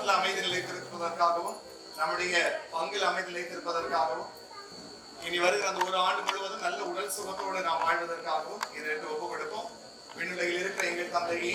குடும்பத்தில் அமைதி நிலைத்திருப்பதற்காகவும் நம்முடைய பங்கில் அமைதி நிலைத்திருப்பதற்காகவும் இனி வருகிற அந்த ஒரு ஆண்டு முழுவதும் நல்ல உடல் சுகத்தோடு நாம் வாழ்வதற்காகவும் இதை ஒப்பு கொடுப்போம். விண்ணுலகில் இருக்கிற எங்கள் தந்தையே,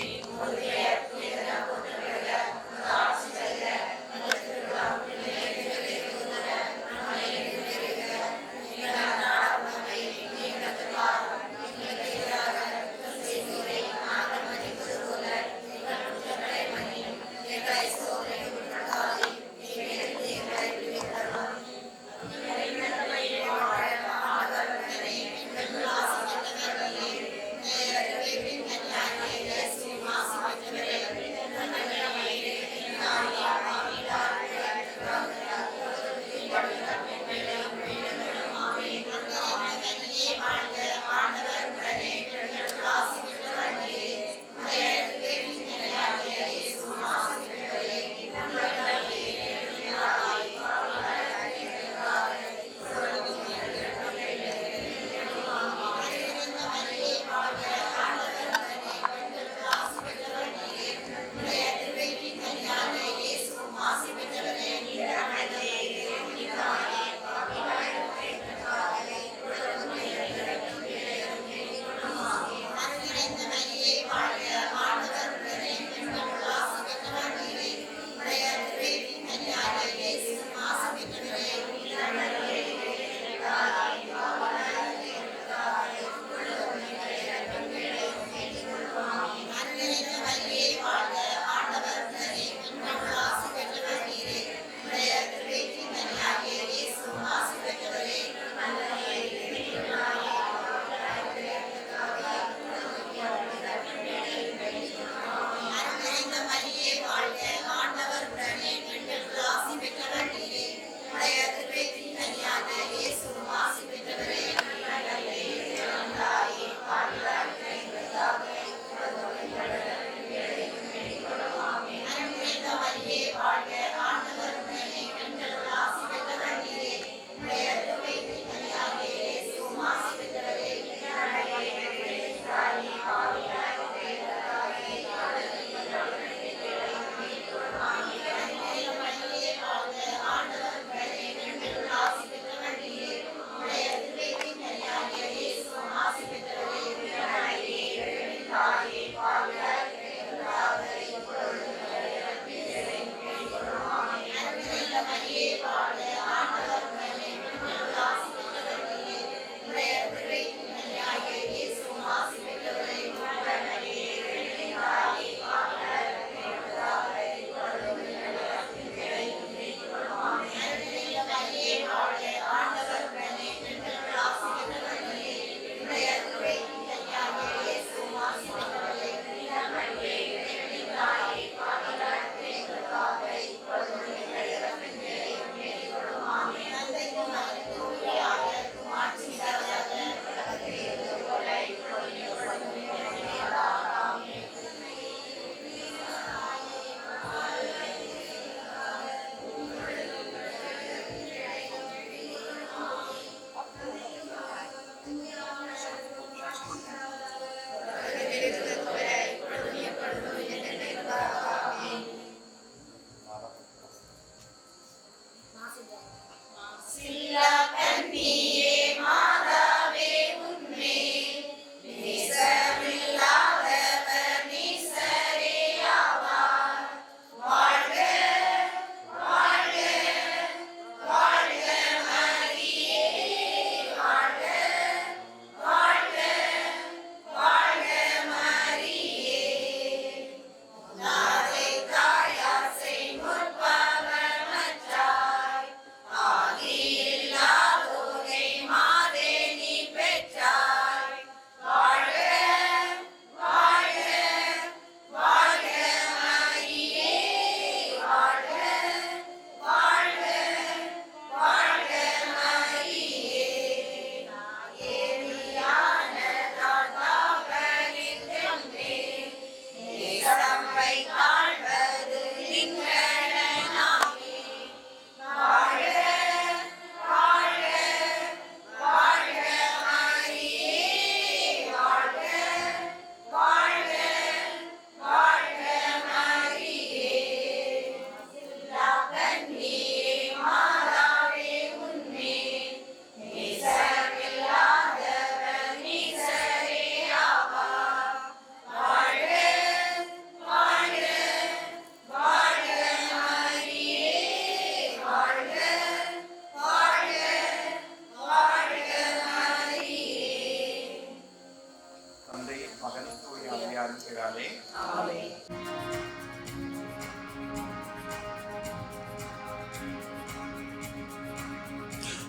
மகன் தூய ஆவியாரின் பெயராலே ஆமென்.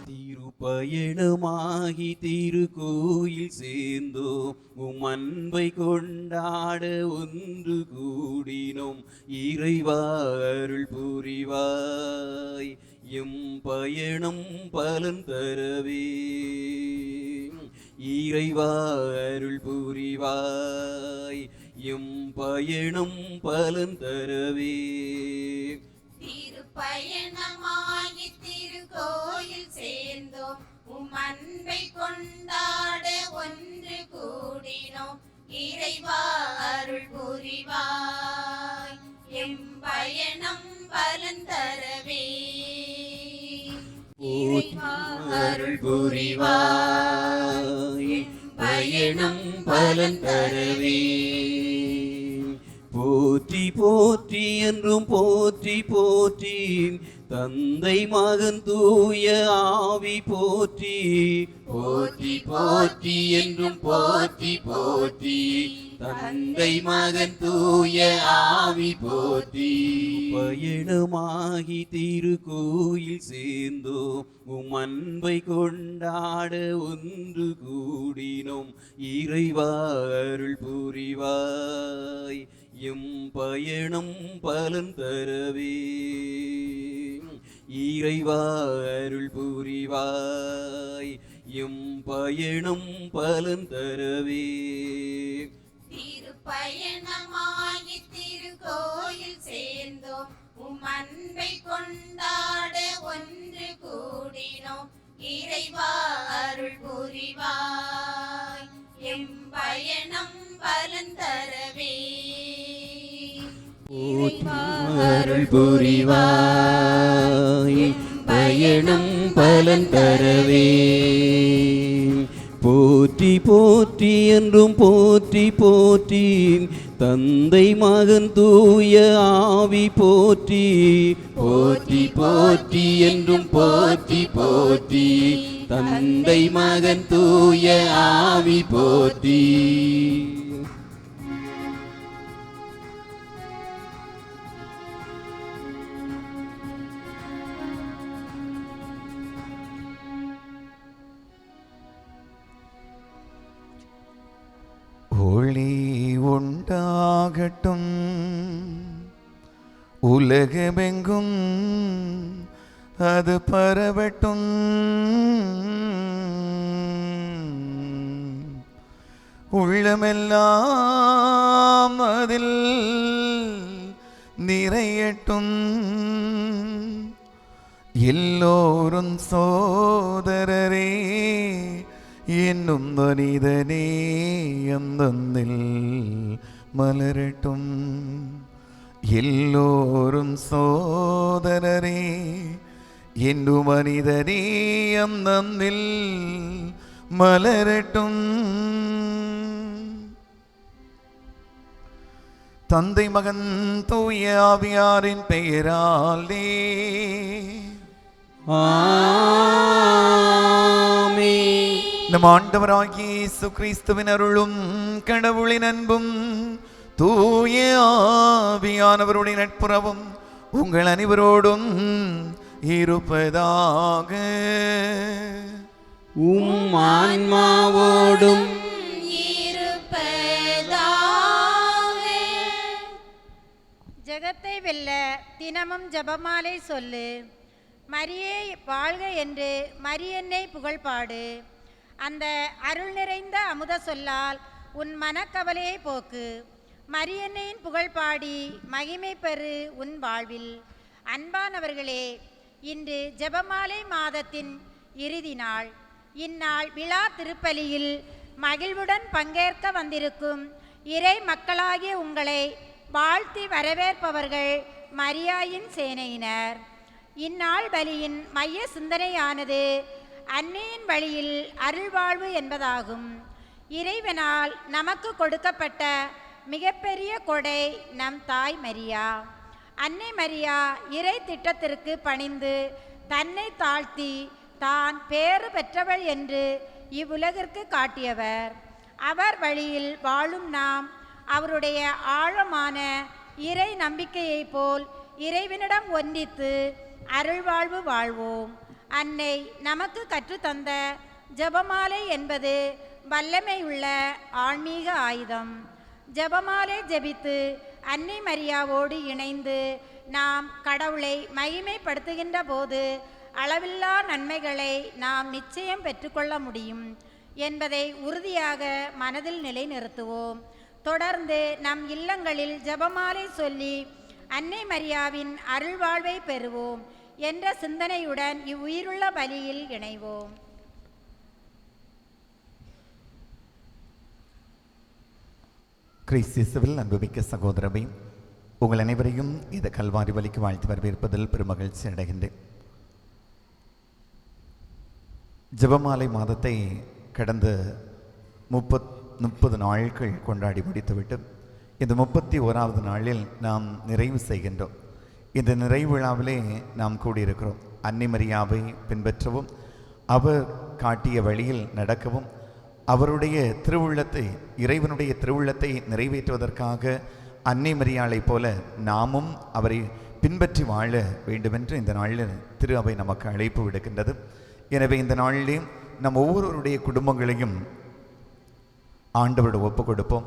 திருப்பயணமாகி திருக்கோயில் சேர்ந்தோம், உம் அன்பை கொண்டாட ஒன்று கூடினோம். இறைவா அருள் புரிவாய், எம் பயணம் பலன் தரவே. இறைவா அருள் புரிவாய், எம் பயணம் பலன் தரவே. திருப்பயணமாகி திருக்கோயில் சேர்ந்தோம், உம் அன்பை கொண்டாட ஒன்று கூடினோம். இறைவா அருள் புரிவாய், எம் பயணம் பலன் தரவே. இறைவா அருள் புரிவாய், எம் பயணம் பலன் தரவே. போற்றி போற்றி என்றும் போற்றி போற்றி, தந்தை மகன் தூய ஆவி போற்றி. போற்றி போற்றி என்றும் போற்றி போற்றி, தந்தை மகன் தூய ஆவி போற்றி. பயணமாகி திருக்கோயில் சேர்ந்தோம், உம் அன்பை கொண்டாட ஒன்று கூடினோம். இறைவா அருள் புரிவாய், எம் பயணம் பலன் தரவே. இறைவா அருள் புரிவாய், எம் பயணம் பலன் தரவே. திருப்பயணமாகி திருக்கோயில் சேர்ந்தோம், உம் அன்பை கொண்டாட ஒன்று கூடினோம். இறைவா அருள் புரிவாய், எம் பயணம் பலன் தரவே. இறைவா அருள் புரிவாய், எம் பயணம் பலன் தரவே. போற்றி போற்றி என்றும் போற்றி போற்றி, தந்தை மகன் தூய ஆவி போற்றி. போற்றி போற்றி என்றும் போற்றி போற்றி, தந்தை மகன் தூய ஆவி போற்றி. ஒளி உண்டாகட்டும், உலகமெங்கும் அது பரவட்டும். உள்ளமெல்லாம் அதில் நிறையட்டும். எல்லோரும் சோதரரே என்னும் மனிதனே அந்தந்தில் மலரட்டும். எல்லோரும் சோதரரே என்னும் மனிதனே அந்தந்தில் மலரட்டும். தந்தை மகன் தூய ஆவியாரின் பெயராலே ஆமென். நம் ஆண்டவராகிய இயேசு கிறிஸ்துவின் அருளும் கடவுளின் அன்பும் தூய ஆவியானவருடைய நட்புறவும் உங்கள் அனைவரோடும் இருப்பதாக. உம் ஆன்மாவோடும் இருப்பதாக. ஜெகத்தை வெல்ல தினமும் ஜெபமாலை சொல்லு. மரியே வாழ்க என்று மரியன்னை புகழ்பாடு. அந்த அருள் நிறைந்த அமுத சொல்லால் உன் மனக்கவலையை போக்கு. மரியன்னையின் புகழ் பாடி மகிமை பெறு உன் வாழ்வில். அன்பானவர்களே, இன்று ஜெபமாலை மாதத்தின் இறுதி நாள். இந்நாள் விழா திருப்பலியில் மகிழ்வுடன் பங்கேற்க வந்திருக்கும் இறை மக்களாகிய உங்களை வாழ்த்தி வரவேற்பவர்கள் மரியாயின் சேனையினர். இந்நாள் பலியின் மைய சிந்தனையானது அன்னையின் வழியில் அருள்வாழ்வு என்பதாகும். இறைவனால் நமக்கு கொடுக்கப்பட்ட மிகப்பெரிய கொடை நம் தாய் மரியா. அன்னை மரியா இறை திட்டத்திற்கு பணிந்து தன்னை தாழ்த்தி தான் பேறு பெற்றவள் என்று இவ்வுலகிற்கு காட்டியவர். அவர் வழியில் வாழும் நாம் அவருடைய ஆழமான இறை நம்பிக்கையைப் போல் இறைவனிடம் ஒன்றித்து அருள்வாழ்வு வாழ்வோம். அன்னை நமக்கு கற்றுத்தந்த ஜெபமாலை என்பது வல்லமையுள்ள ஆன்மீக ஆயுதம். ஜெபமாலை ஜெபித்து அன்னை மரியாவோடு இணைந்து நாம் கடவுளை மகிமைப்படுத்துகின்ற போது அளவில்லா நன்மைகளை நாம் நிச்சயம் பெற்றுக்கொள்ள முடியும் என்பதை உறுதியாக மனதில் நிலைநிறுத்துவோம். தொடர்ந்து நம் இல்லங்களில் ஜெபமாலை சொல்லி அன்னை மரியாவின் அருள்வாழ்வை பெறுவோம் என்ற சிந்தனையுடன் இவ்வுயிருள்ள பலியில் இணைவோம். கிறிஸ்துவில் அன்புமிக்க சகோதரமே, உங்கள் அனைவரையும் இந்த கல்வாரி வலிக்கு வாழ்த்து வரவேற்பதில் பெருமகிழ்ச்சி அடைகின்றேன். ஜெபமாலை மாதத்தை கடந்த 30 நாட்கள் கொண்டாடி முடித்துவிட்டு இந்த 31வது நாளில் நாம் நிறைவு செய்கின்றோம். இந்த நிறைவு விழாவிலே நாம் கூடியிருக்கிறோம். அன்னை மரியாவை பின்பற்றவும் அவர் காட்டிய வழியில் நடக்கவும் அவருடைய திருவுள்ளத்தை, இறைவனுடைய திருவுள்ளத்தை நிறைவேற்றுவதற்காக அன்னை மரியாளைப் போல நாமும் அவரை பின்பற்றி வாழ வேண்டுமென்று இந்த நாளில் திரு அவை நமக்கு அழைப்பு விடுக்கின்றது. எனவே இந்த நாளிலே நம் ஒவ்வொருவருடைய குடும்பங்களையும் ஆண்டவரோடு ஒப்பு கொடுப்போம்.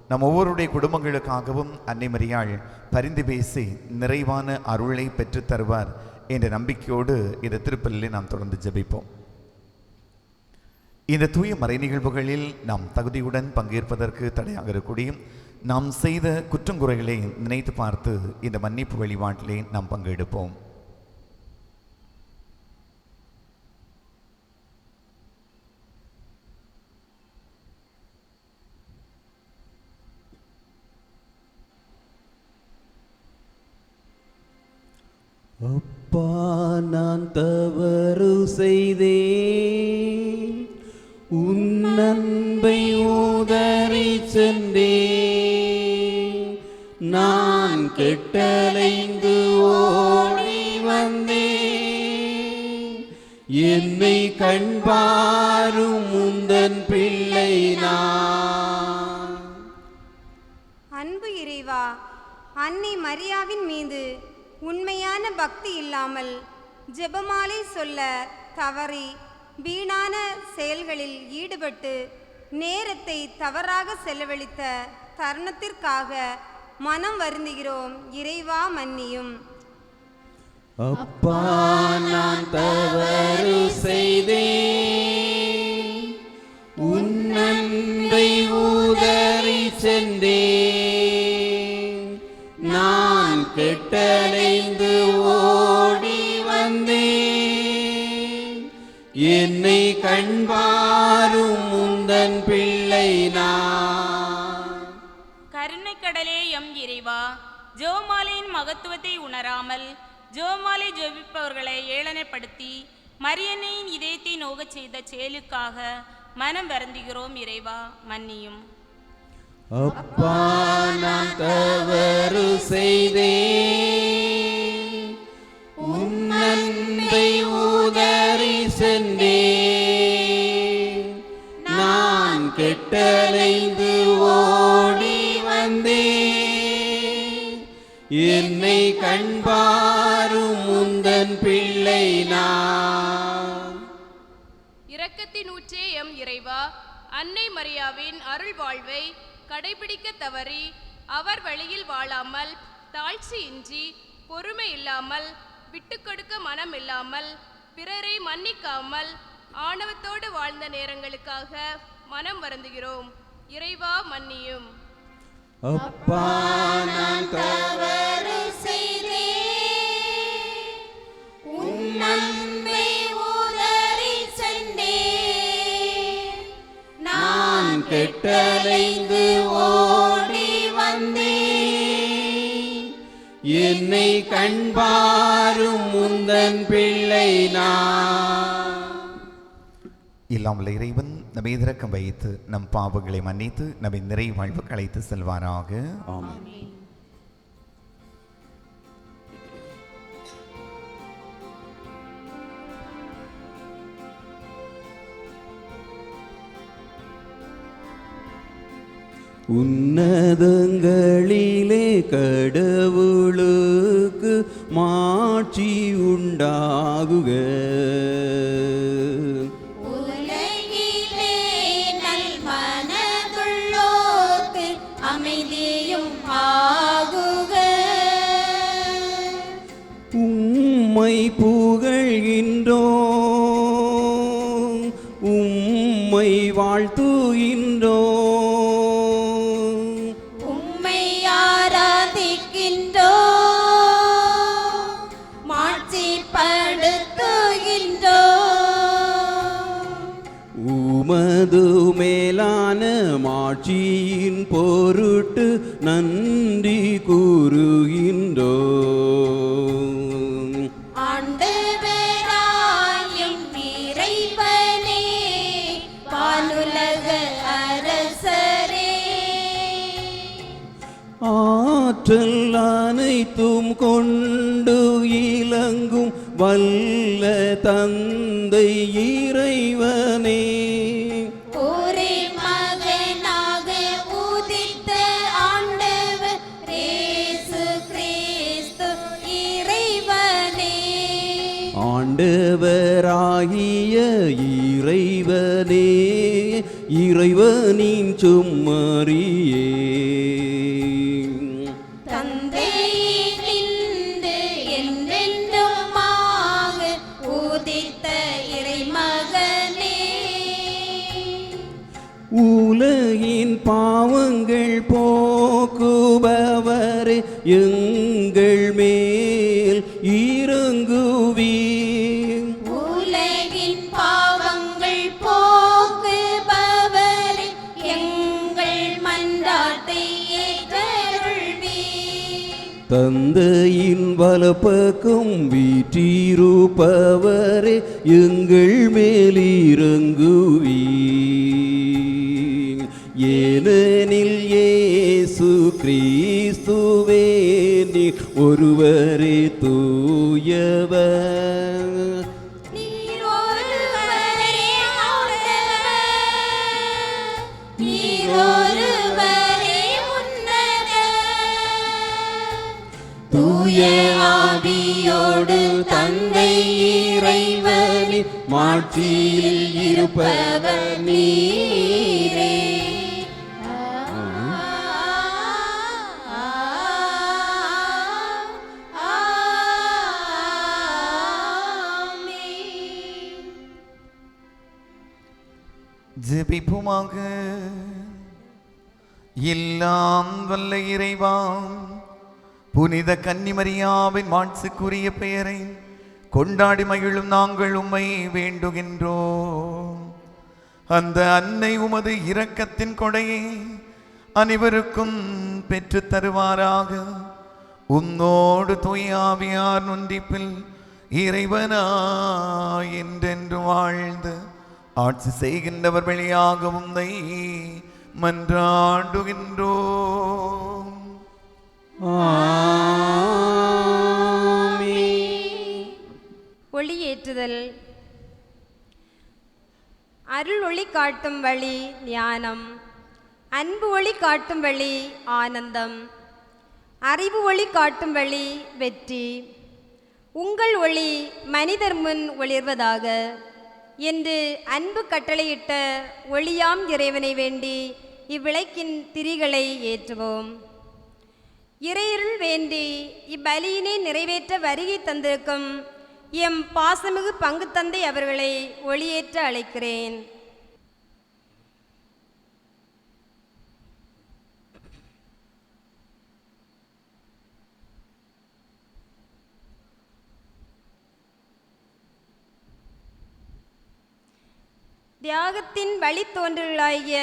நம் ஒவ்வொருடைய குடும்பங்களுக்காகவும் அன்னை மரியாள் பரிந்து பேசி நிறைவான அருளை பெற்றுத் தருவார் என்ற நம்பிக்கையோடு இந்த திருப்பலிலே நாம் தொடர்ந்து ஜெபிப்போம். இந்த தூய மறை நிகழ்வுகளில் நாம் தகுதியுடன் பங்கேற்பதற்கு தடையாக இருக்கக்கூடிய நாம் செய்த குற்றங்குறைகளை நினைத்து பார்த்து இந்த மன்னிப்பு வழிபாட்டிலே நாம் பங்கெடுப்போம். அப்பா, நான் தவறு செய்தேன், உன் அன்பை உதறி சென்றேன், நான் கெட்டலைந்து ஓடி வந்தேன், என்னை கண்பாரும் உந்தன் பிள்ளை நான். அன்பு இறைவா, அன்னை மரியாவின் மீது உண்மையான பக்தி இல்லாமல் ஜெபமாலை சொல்ல தவறி வீணான செயல்களில் ஈடுபட்டு நேரத்தை தவறாக செலவழித்த தருணத்திற்காக மனம் வருந்துகிறோம். இறைவா, மன்னியும். அப்பா, நான் தவறு செய்தேன், உன் அன்பை உதறி சென்றேன், நான் கெட்டலைந்து ஓடி வந்தேன், என்னை கண்பாரும் உந்தன் பிள்ளை நான். கருணைக்கடலே எம் இறைவா, ஜெபமாலையின் மகத்துவத்தை உணராமல் ஜெபமாலை ஜெபிப்பவர்களை ஏளனப்படுத்தி மரியன்னையின் இதயத்தை நோகச் செய்த செயலுக்காக மனம் வருந்துகிறோம். இறைவா, மன்னியும். அப்பா, நான் தவறு செய்தேன், உன் அன்பை உதறி சென்றேன், நான் கெட்டலைந்து ஓடி வந்தேன், என்னை கண்பாரும் உந்தன் பிள்ளை நான். இரக்கத்தின் ஊற்றே எம் இறைவா, அன்னை மரியாவின் அருள் வாழ்வை கடைபிடிக்க தவறி அவர் வழியில் வாழாமல் தாழ்ச்சியின்றி பொறுமை இல்லாமல் விட்டுக்கொடுக்க மனம் இல்லாமல் பிறரை மன்னிக்காமல் ஆணவத்தோடு வாழ்ந்த நேரங்களுக்காக மனம் வருந்துகிறோம். இறைவா, மன்னியும். அப்பா, நான் தவறு செய்தேன், உன் அன்பை உதறி சென்றேன், நான் கெட்டலைந்து ஓடி வந்தேன், என்னை கண்பாரும் உந்தன் பிள்ளை நான். இல்லாமல் இறைவன் நம்மை இரக்கம் வைத்து நம் பாவங்களை மன்னித்து நம்மை நிறை வாழ்வு அழைத்து செல்வாராக. ஆமென். உன்னதங்களிலே கடவுளுக்கு மாட்சி உண்டாகுக. உலகிலே நல்மனதுள்ளோர்க்கு அமைதியும் ஆகுக. உம்மை புகழ்கின்றோம், உம்மை வாழ்த்துகின்றோம், உம்மை ஆராதிக்கின்றோம், மாட்சிப்படுத்துகின்றோம். உமது மேலான மாட்சியின் பொருட்டு நன்றி கூறுகின்றோம். ஆண்டவராயும் இறைவனே, வானுலக அரசரே, ஆற்றல் அனைத்தும் கொண்டு இலங்கும் வல்ல தந்தை இறைவனே, ஒரே மகனாக உதித்த ஆண்டவர் இயேசு கிறிஸ்து இறைவனே, ஆண்டவராகிய இறைவனே, இறைவனின் சும்மறியே, தந்தையினின்று என்றென்றுமாக உதித்த இறைமகனே, உலகின் பாவங்கள் போக்குபவரே, எங்கள் மேல் இறங்குவீர். உலகின் பாவங்கள் போக்குபவரே, எங்கள் மன்றாட்டை ஏற்றருள்வீர். தந்தையின் வலப்பக்கம் வீற்றிருப்பவரே, எங்கள் மேல் இறங்குவீர். ஏனெனில் இயேசு கிறிஸ்துவே நீர் ஒருவரே தூயவர், நீர் ஒருவரே ஆண்டவர், நீர் ஒருவரே உன்னதர். தூய ஆவியோடு தந்தை இறைவனின் மாட்சியில் இருப்பவர் நீரே. ஜெபிப்புமாக. எல்லாம் வல்ல இறைவா, புனித கன்னிமரியாவின் மாட்சிக்குரிய பெயரை கொண்டாடி மகிழும் நாங்கள் உம்மை வேண்டுகின்றோம். அந்த அன்னை உமது இரக்கத்தின் கொடையை அனைவருக்கும் பெற்று தருவாராக. உன்னோடு தூயாவியார் ஒன்றிப்பில் இறைவனாய் என்றென்று வாழ்ந்து ஆட்சி செய்கின்றவர் வழியாக உம்மை மன்றாடுகின்றோம். ஒளியேற்றுதல். அருள் ஒளி காட்டும் வழி ஞானம், அன்பு ஒளி காட்டும் வழி ஆனந்தம், அறிவு ஒளி காட்டும் வழி வெற்றி. உங்கள் ஒளி மனிதர் முன் ஒளிர்வதாக என்று அன்பு கட்டளையிட்ட ஒளியாம் இறைவனை வேண்டி இவ்விளக்கின் திரிகளை ஏற்றுவோம். இறையருள் வேண்டி இப்பலியினை நிறைவேற்ற வருகை தந்திருக்கும் எம் பாசமிகு பங்கு தந்தை அவர்களை ஒளியேற்ற அழைக்கிறேன். தியாகத்தின் வழித்தோன்றல்களாகிய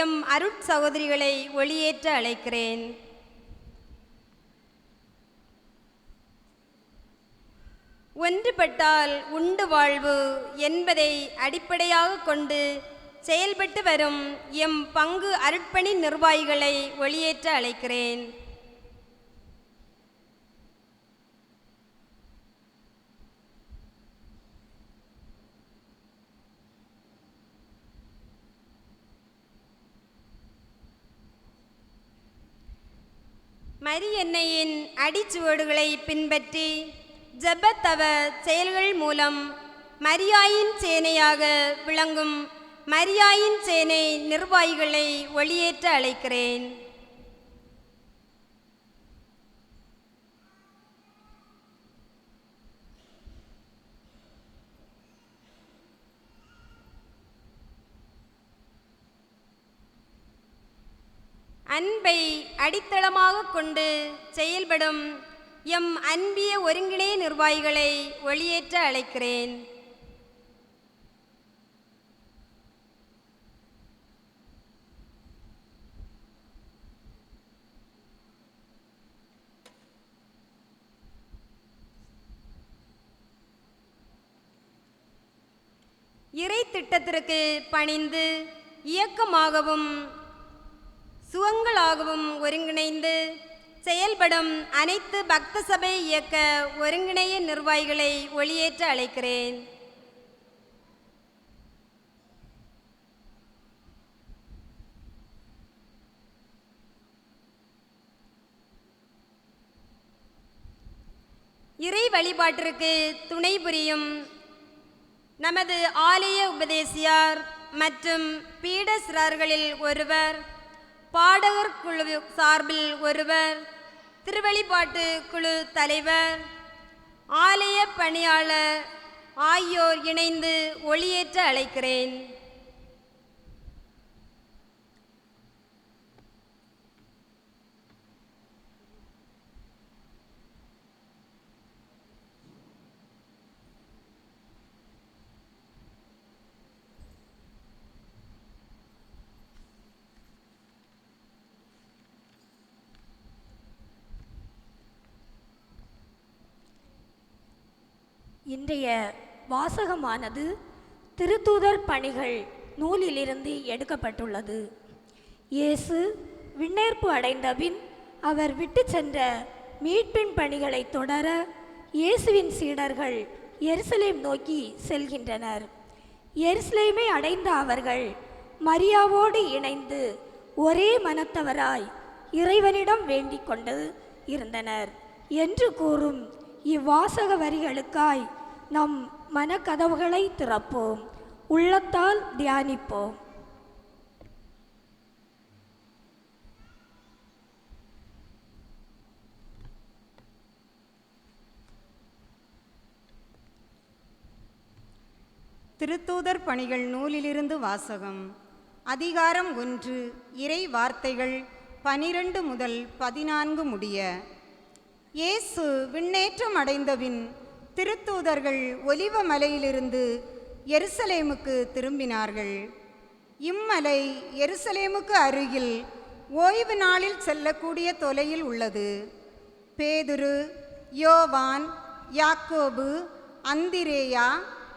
எம் அருட் சகோதரிகளை ஒளியேற்ற அழைக்கிறேன். ஒன்றுபட்டால் உண்டு வாழ்வு என்பதை அடிப்படையாக கொண்டு செயல்பட்டு வரும் எம் பங்கு அருட்பணி நிர்வாகிகளை ஒளியேற்ற அழைக்கிறேன். மரியன்னையின் அடிச்சுவடுகளை பின்பற்றி ஜெபத்தவ செயல்கள் மூலம் மரியாயின் சேனையாக விளங்கும் மரியாயின் சேனை நிர்வாகிகளை ஒளியேற்ற அழைக்கிறேன். அன்பை அடித்தளமாக கொண்டு செயல்படும் எம் அன்பிய ஒருங்கிணை நிர்வாகிகளை ஒளியேற்ற அழைக்கிறேன். இறை திட்டத்திற்கு பணிந்து இயக்கமாகவும் சுவங்களாகவும் ஒருங்கிணைந்து செயல்படும் அனைத்து பக்த சபை இயக்க ஒருங்கிணைய நிர்வாகிகளை ஒளியேற்ற அழைக்கிறேன். இறை வழிபாட்டிற்கு துணை புரியும் நமது ஆலய உபதேசியார் மற்றும் பீட சிறார்களில் ஒருவர், பாடகர் குழு சார்பில் ஒருவர், திருவழிபாட்டு குழு தலைவர், ஆலய பணியாளர் ஆகியோர் இணைந்து ஒளியேற்ற அழைக்கிறேன். இன்றைய வாசகமானது திருத்தூதர் பணிகள் நூலிலிருந்து எடுக்கப்பட்டுள்ளது. இயேசு விண்ணேற்பு அடைந்தபின் அவர் விட்டு சென்ற மீட்பின் பணிகளை தொடர இயேசுவின் சீடர்கள் எருசலேம் நோக்கி செல்கின்றனர். எருசலேமை அடைந்த அவர்கள் மரியாவோடு இணைந்து ஒரே மனத்தவராய் இறைவனிடம் வேண்டிக் கொண்டு இருந்தனர் என்று கூறும் இவ்வாசக வரிகளுக்காய் நம் மனக்கதவுகளை திறப்போம், உள்ளத்தால் தியானிப்போம். திருத்தூதர் பணிகள் நூலிலிருந்து வாசகம். அதிகாரம் 1. இறை வார்த்தைகள் 12 முதல் 14 முடிய. இயேசு விண்ணேற்றம் அடைந்தபின் திருத்தூதர்கள் ஒலிவ மலையிலிருந்து எருசலேமுக்கு திரும்பினார்கள். இம்மலை எருசலேமுக்கு அருகில் ஓய்வு நாளில் செல்லக்கூடிய தொலையில் உள்ளது. பேதுரு, யோவான், யாக்கோபு, அந்திரேயா,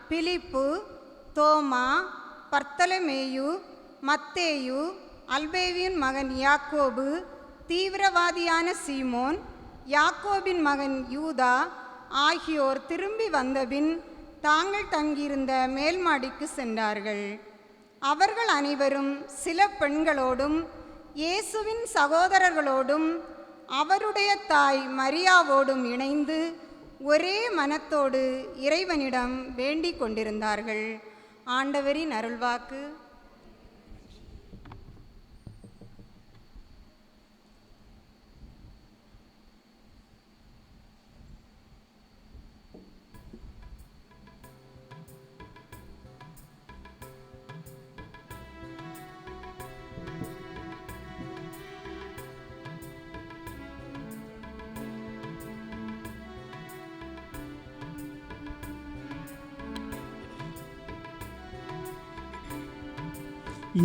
பிலிப்பு, தோமா, பர்த்தலமேயு, மத்தேயு, அல்பேவியின் மகன் யாக்கோபு, தீவிரவாதியான சீமோன், யாக்கோபின் மகன் யூதா ஆகியோர் திரும்பி வந்தபின் தாங்கள் தங்கியிருந்த மேல் மாடிக்கு சென்றார்கள். அவர்கள் அனைவரும் சில பெண்களோடும் இயேசுவின் சகோதரர்களோடும் அவருடைய தாய் மரியாவோடும் இணைந்து ஒரே மனத்தோடு இறைவனிடம் வேண்டிக் கொண்டிருந்தார்கள். ஆண்டவரின் அருள்வாக்கு.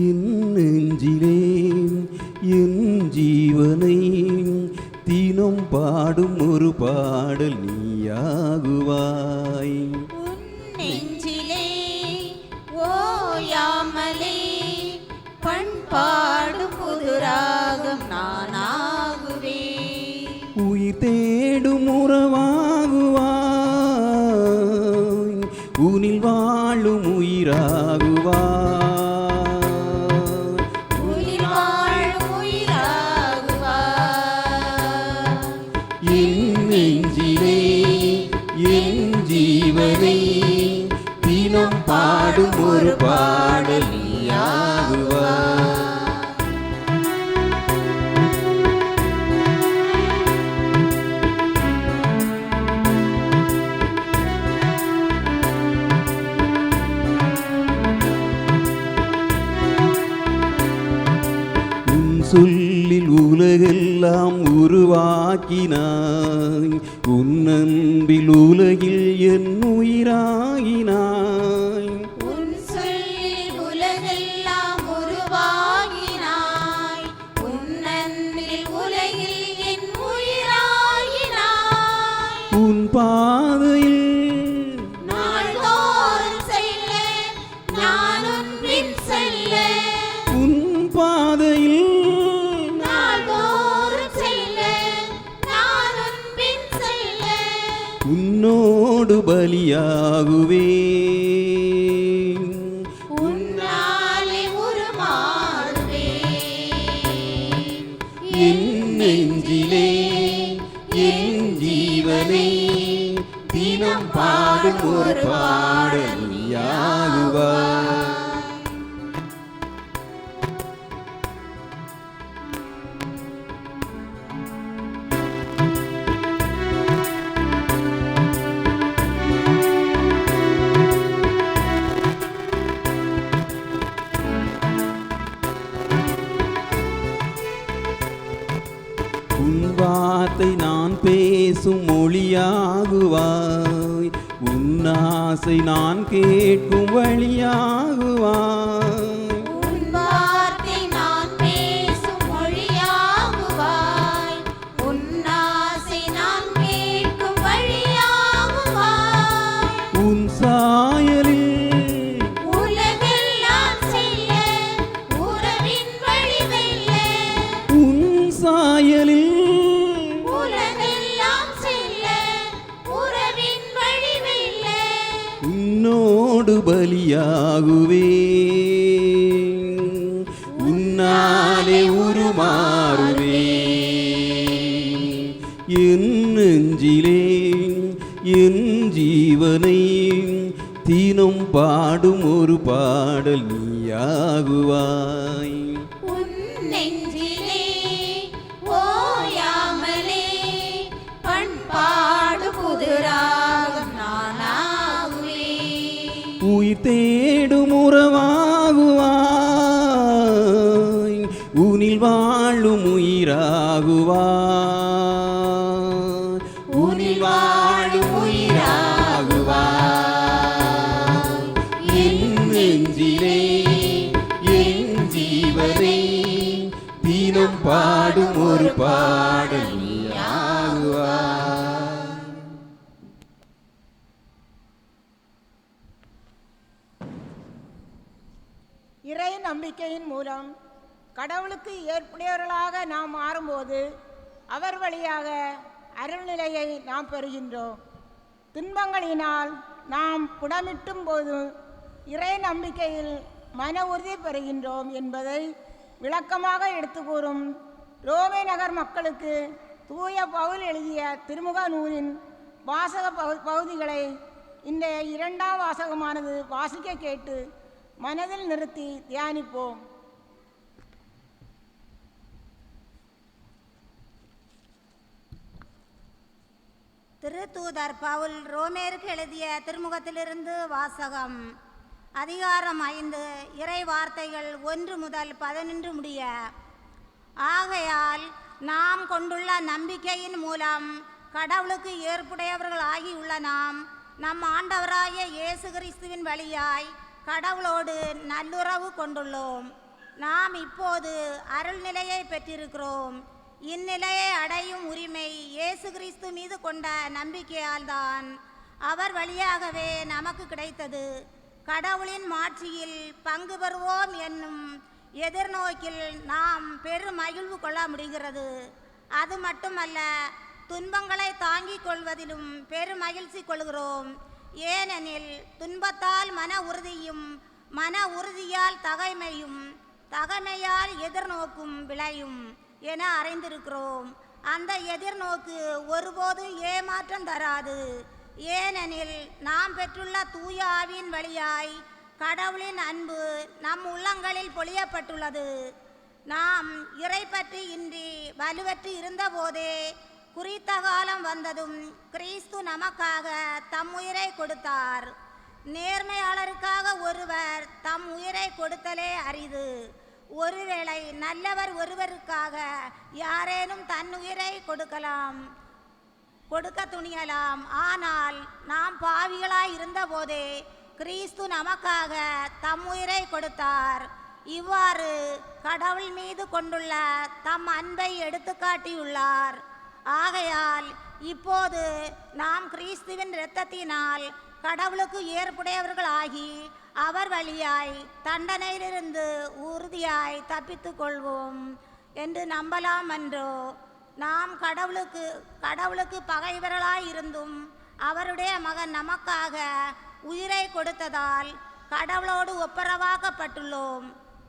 என் நெஞ்சிலே என் ஜீவனை தினம் பாடும் ஒரு பாடல் நீயாகுவாய். நெஞ்சிலே ஓயாமலே பண்பாடும் புதுராகம் நானாகுவேன். உயிர் தேடும் உறவாகுவாய், உனில் வாழும் உயிராகுவாய். பாடும் ஒரு பாடல் நீயாகுவாய். சொல்லில் உலகெல்லாம் உருவாக்கினாய், உன் அன்பில் உலகில் என் உயிராகினாய். உன் சொல்லில் உலகெல்லாம் உருவாகினாய், உன் அன்பில் உலகில் என் உயிராகினாய். உன் பாதையில் நாள்தோறும் செல்ல நான் உன் பின் செல்ல, உன் பாதையில் உன்னோடு பலியாகுவேன், உன்னாலே உருமாறுவேன். என் நெஞ்சிலே என் ஜீவனை தினம் பாடும் ஒரு பாடல் நீயாகுவாய். உன் வார்த்தை நான் பேசும் மொழியாகுவாய், உன் ஆசை நான் கேட்கும் வழியாகுவாய். உன் வார்த்தை நான் பேசும் மொழியாகுவாய், உன் ஆசை நான் கேட்கும் வழியாகுவாய். உன் சாயலில் உலகெல்லாம் செல்ல உறவின் வழி வெல்ல, உன் சாயலில் உலகெல்லாம் செல்ல உறவின் வழி வெல்ல. உன்னோடு பலியாகுவேன், உன்னாலே உருமாறுவேன். என் நெஞ்சிலே என் ஜீவனை தினம் பாடும் ஒரு பாடல் நீயாகுவாய். உன் நெஞ்சிலே ஓயாமலே பண்பாடு புதுராகம் நானாகுவேன். உயிர் தேடும் உறவாகுவாய், உனில் வாழும் உயிராகுவாய், உனில் வாழும் உயிராகுவாய். என் நெஞ்சிலே என் ஜீவனை தினம் பாடும் ஒரு பாடல் நீயாகுவாய். இறை நம்பிக்கையின் மூலம் கடவுளுக்கு ஏற்புடையவர்களாக நாம் மாறும்போது அவர் வழியாக அருள்நிலையை நாம் பெறுகின்றோம். துன்பங்களினால் நாம் புடமிட்டும் போது இறை நம்பிக்கையில் மன உறுதி பெறுகின்றோம் என்பதை விளக்கமாக எடுத்து கூறும் ரோமே நகர் மக்களுக்கு தூய பவுல் எழுதிய திருமுக நூலின் வாசக பகுதிகளை இன்றைய இரண்டாம் வாசகமானது வாசிக்க கேட்டு மனதில் நிறுத்தி தியானிப்போம். திருத்தூதர் பவுல் ரோமேருக்கு எழுதிய திருமுகத்திலிருந்து வாசகம். அதிகாரம் 5, இறை வார்த்தைகள் 1 முதல் 11 முடிய. ஆகையால் நாம் கொண்டுள்ள நம்பிக்கையின் மூலம் கடவுளுக்கு ஏற்புடையவர்கள் ஆகியுள்ள நாம் நம் ஆண்டவராகிய இயேசு கிறிஸ்துவின் வழியாய் கடவுளோடு நல்லுறவு கொண்டுள்ளோம். நாம் இப்போது அருள்நிலையை பெற்றிருக்கிறோம். இந்நிலையை அடையும் உரிமை இயேசு கிறிஸ்து மீது கொண்ட நம்பிக்கையால் தான். அவர் வழியாகவே நமக்கு கிடைத்தது. கடவுளின் மாட்சியில் பங்கு பெறுவோம் என்னும் எதிர்நோக்கில் நாம் பெரும் மகிழ்வு கொள்ள முடிகிறது. அது மட்டுமல்ல, துன்பங்களை தாங்கிக் கொள்வதிலும் பெரும் மகிழ்ச்சி கொள்கிறோம். ஏனெனில் துன்பத்தால் மன உறுதியும், மன உறுதியால் தகைமையும், தகைமையால் எதிர்நோக்கும் விளையும் என அறிந்திருக்கிறோம். அந்த எதிர்நோக்கு ஒருபோதும் ஏமாற்றம் தராது. ஏனெனில் நாம் பெற்றுள்ள தூய ஆவியின் வழியாய் கடவுளின் அன்பு நம் உள்ளங்களில் பொழியப்பட்டுள்ளது. நாம் இறை பற்றி இன்றி வலுவற்று இருந்தபோதே குறித்த காலம் வந்ததும் கிறிஸ்து நமக்காக தம் உயிரை கொடுத்தார். நேர்மையாளருக்காக ஒருவர் தம் உயிரை கொடுத்தலே அரிது. ஒருவேளை நல்லவர் ஒருவருக்காக யாரேனும் தன் உயிரை கொடுக்க துணியலாம். ஆனால் நாம் பாவிகளாய் இருந்தபோதே கிறிஸ்து நமக்காக தம் உயிரை கொடுத்தார். இவ்வாறு கடவுள் மீது கொண்டுள்ள தம் அன்பை எடுத்துக்காட்டியுள்ளார். ஆகையால் இப்போது நாம் கிறிஸ்துவின் இரத்தத்தினால் கடவுளுக்கு ஏற்புடையவர்களாகி அவர் வழியாய் தண்டனையிலிருந்து உறுதியாய் தப்பித்துக் கொள்வோம் என்று நம்பலாம் என்றோ. நாம் கடவுளுக்கு பகைவர்களாய் இருந்தும் அவருடைய மகன் நமக்காக உயிரை கொடுத்ததால் கடவுளோடு ஒப்புரவாக்கப்பட்டுள்ளோம்.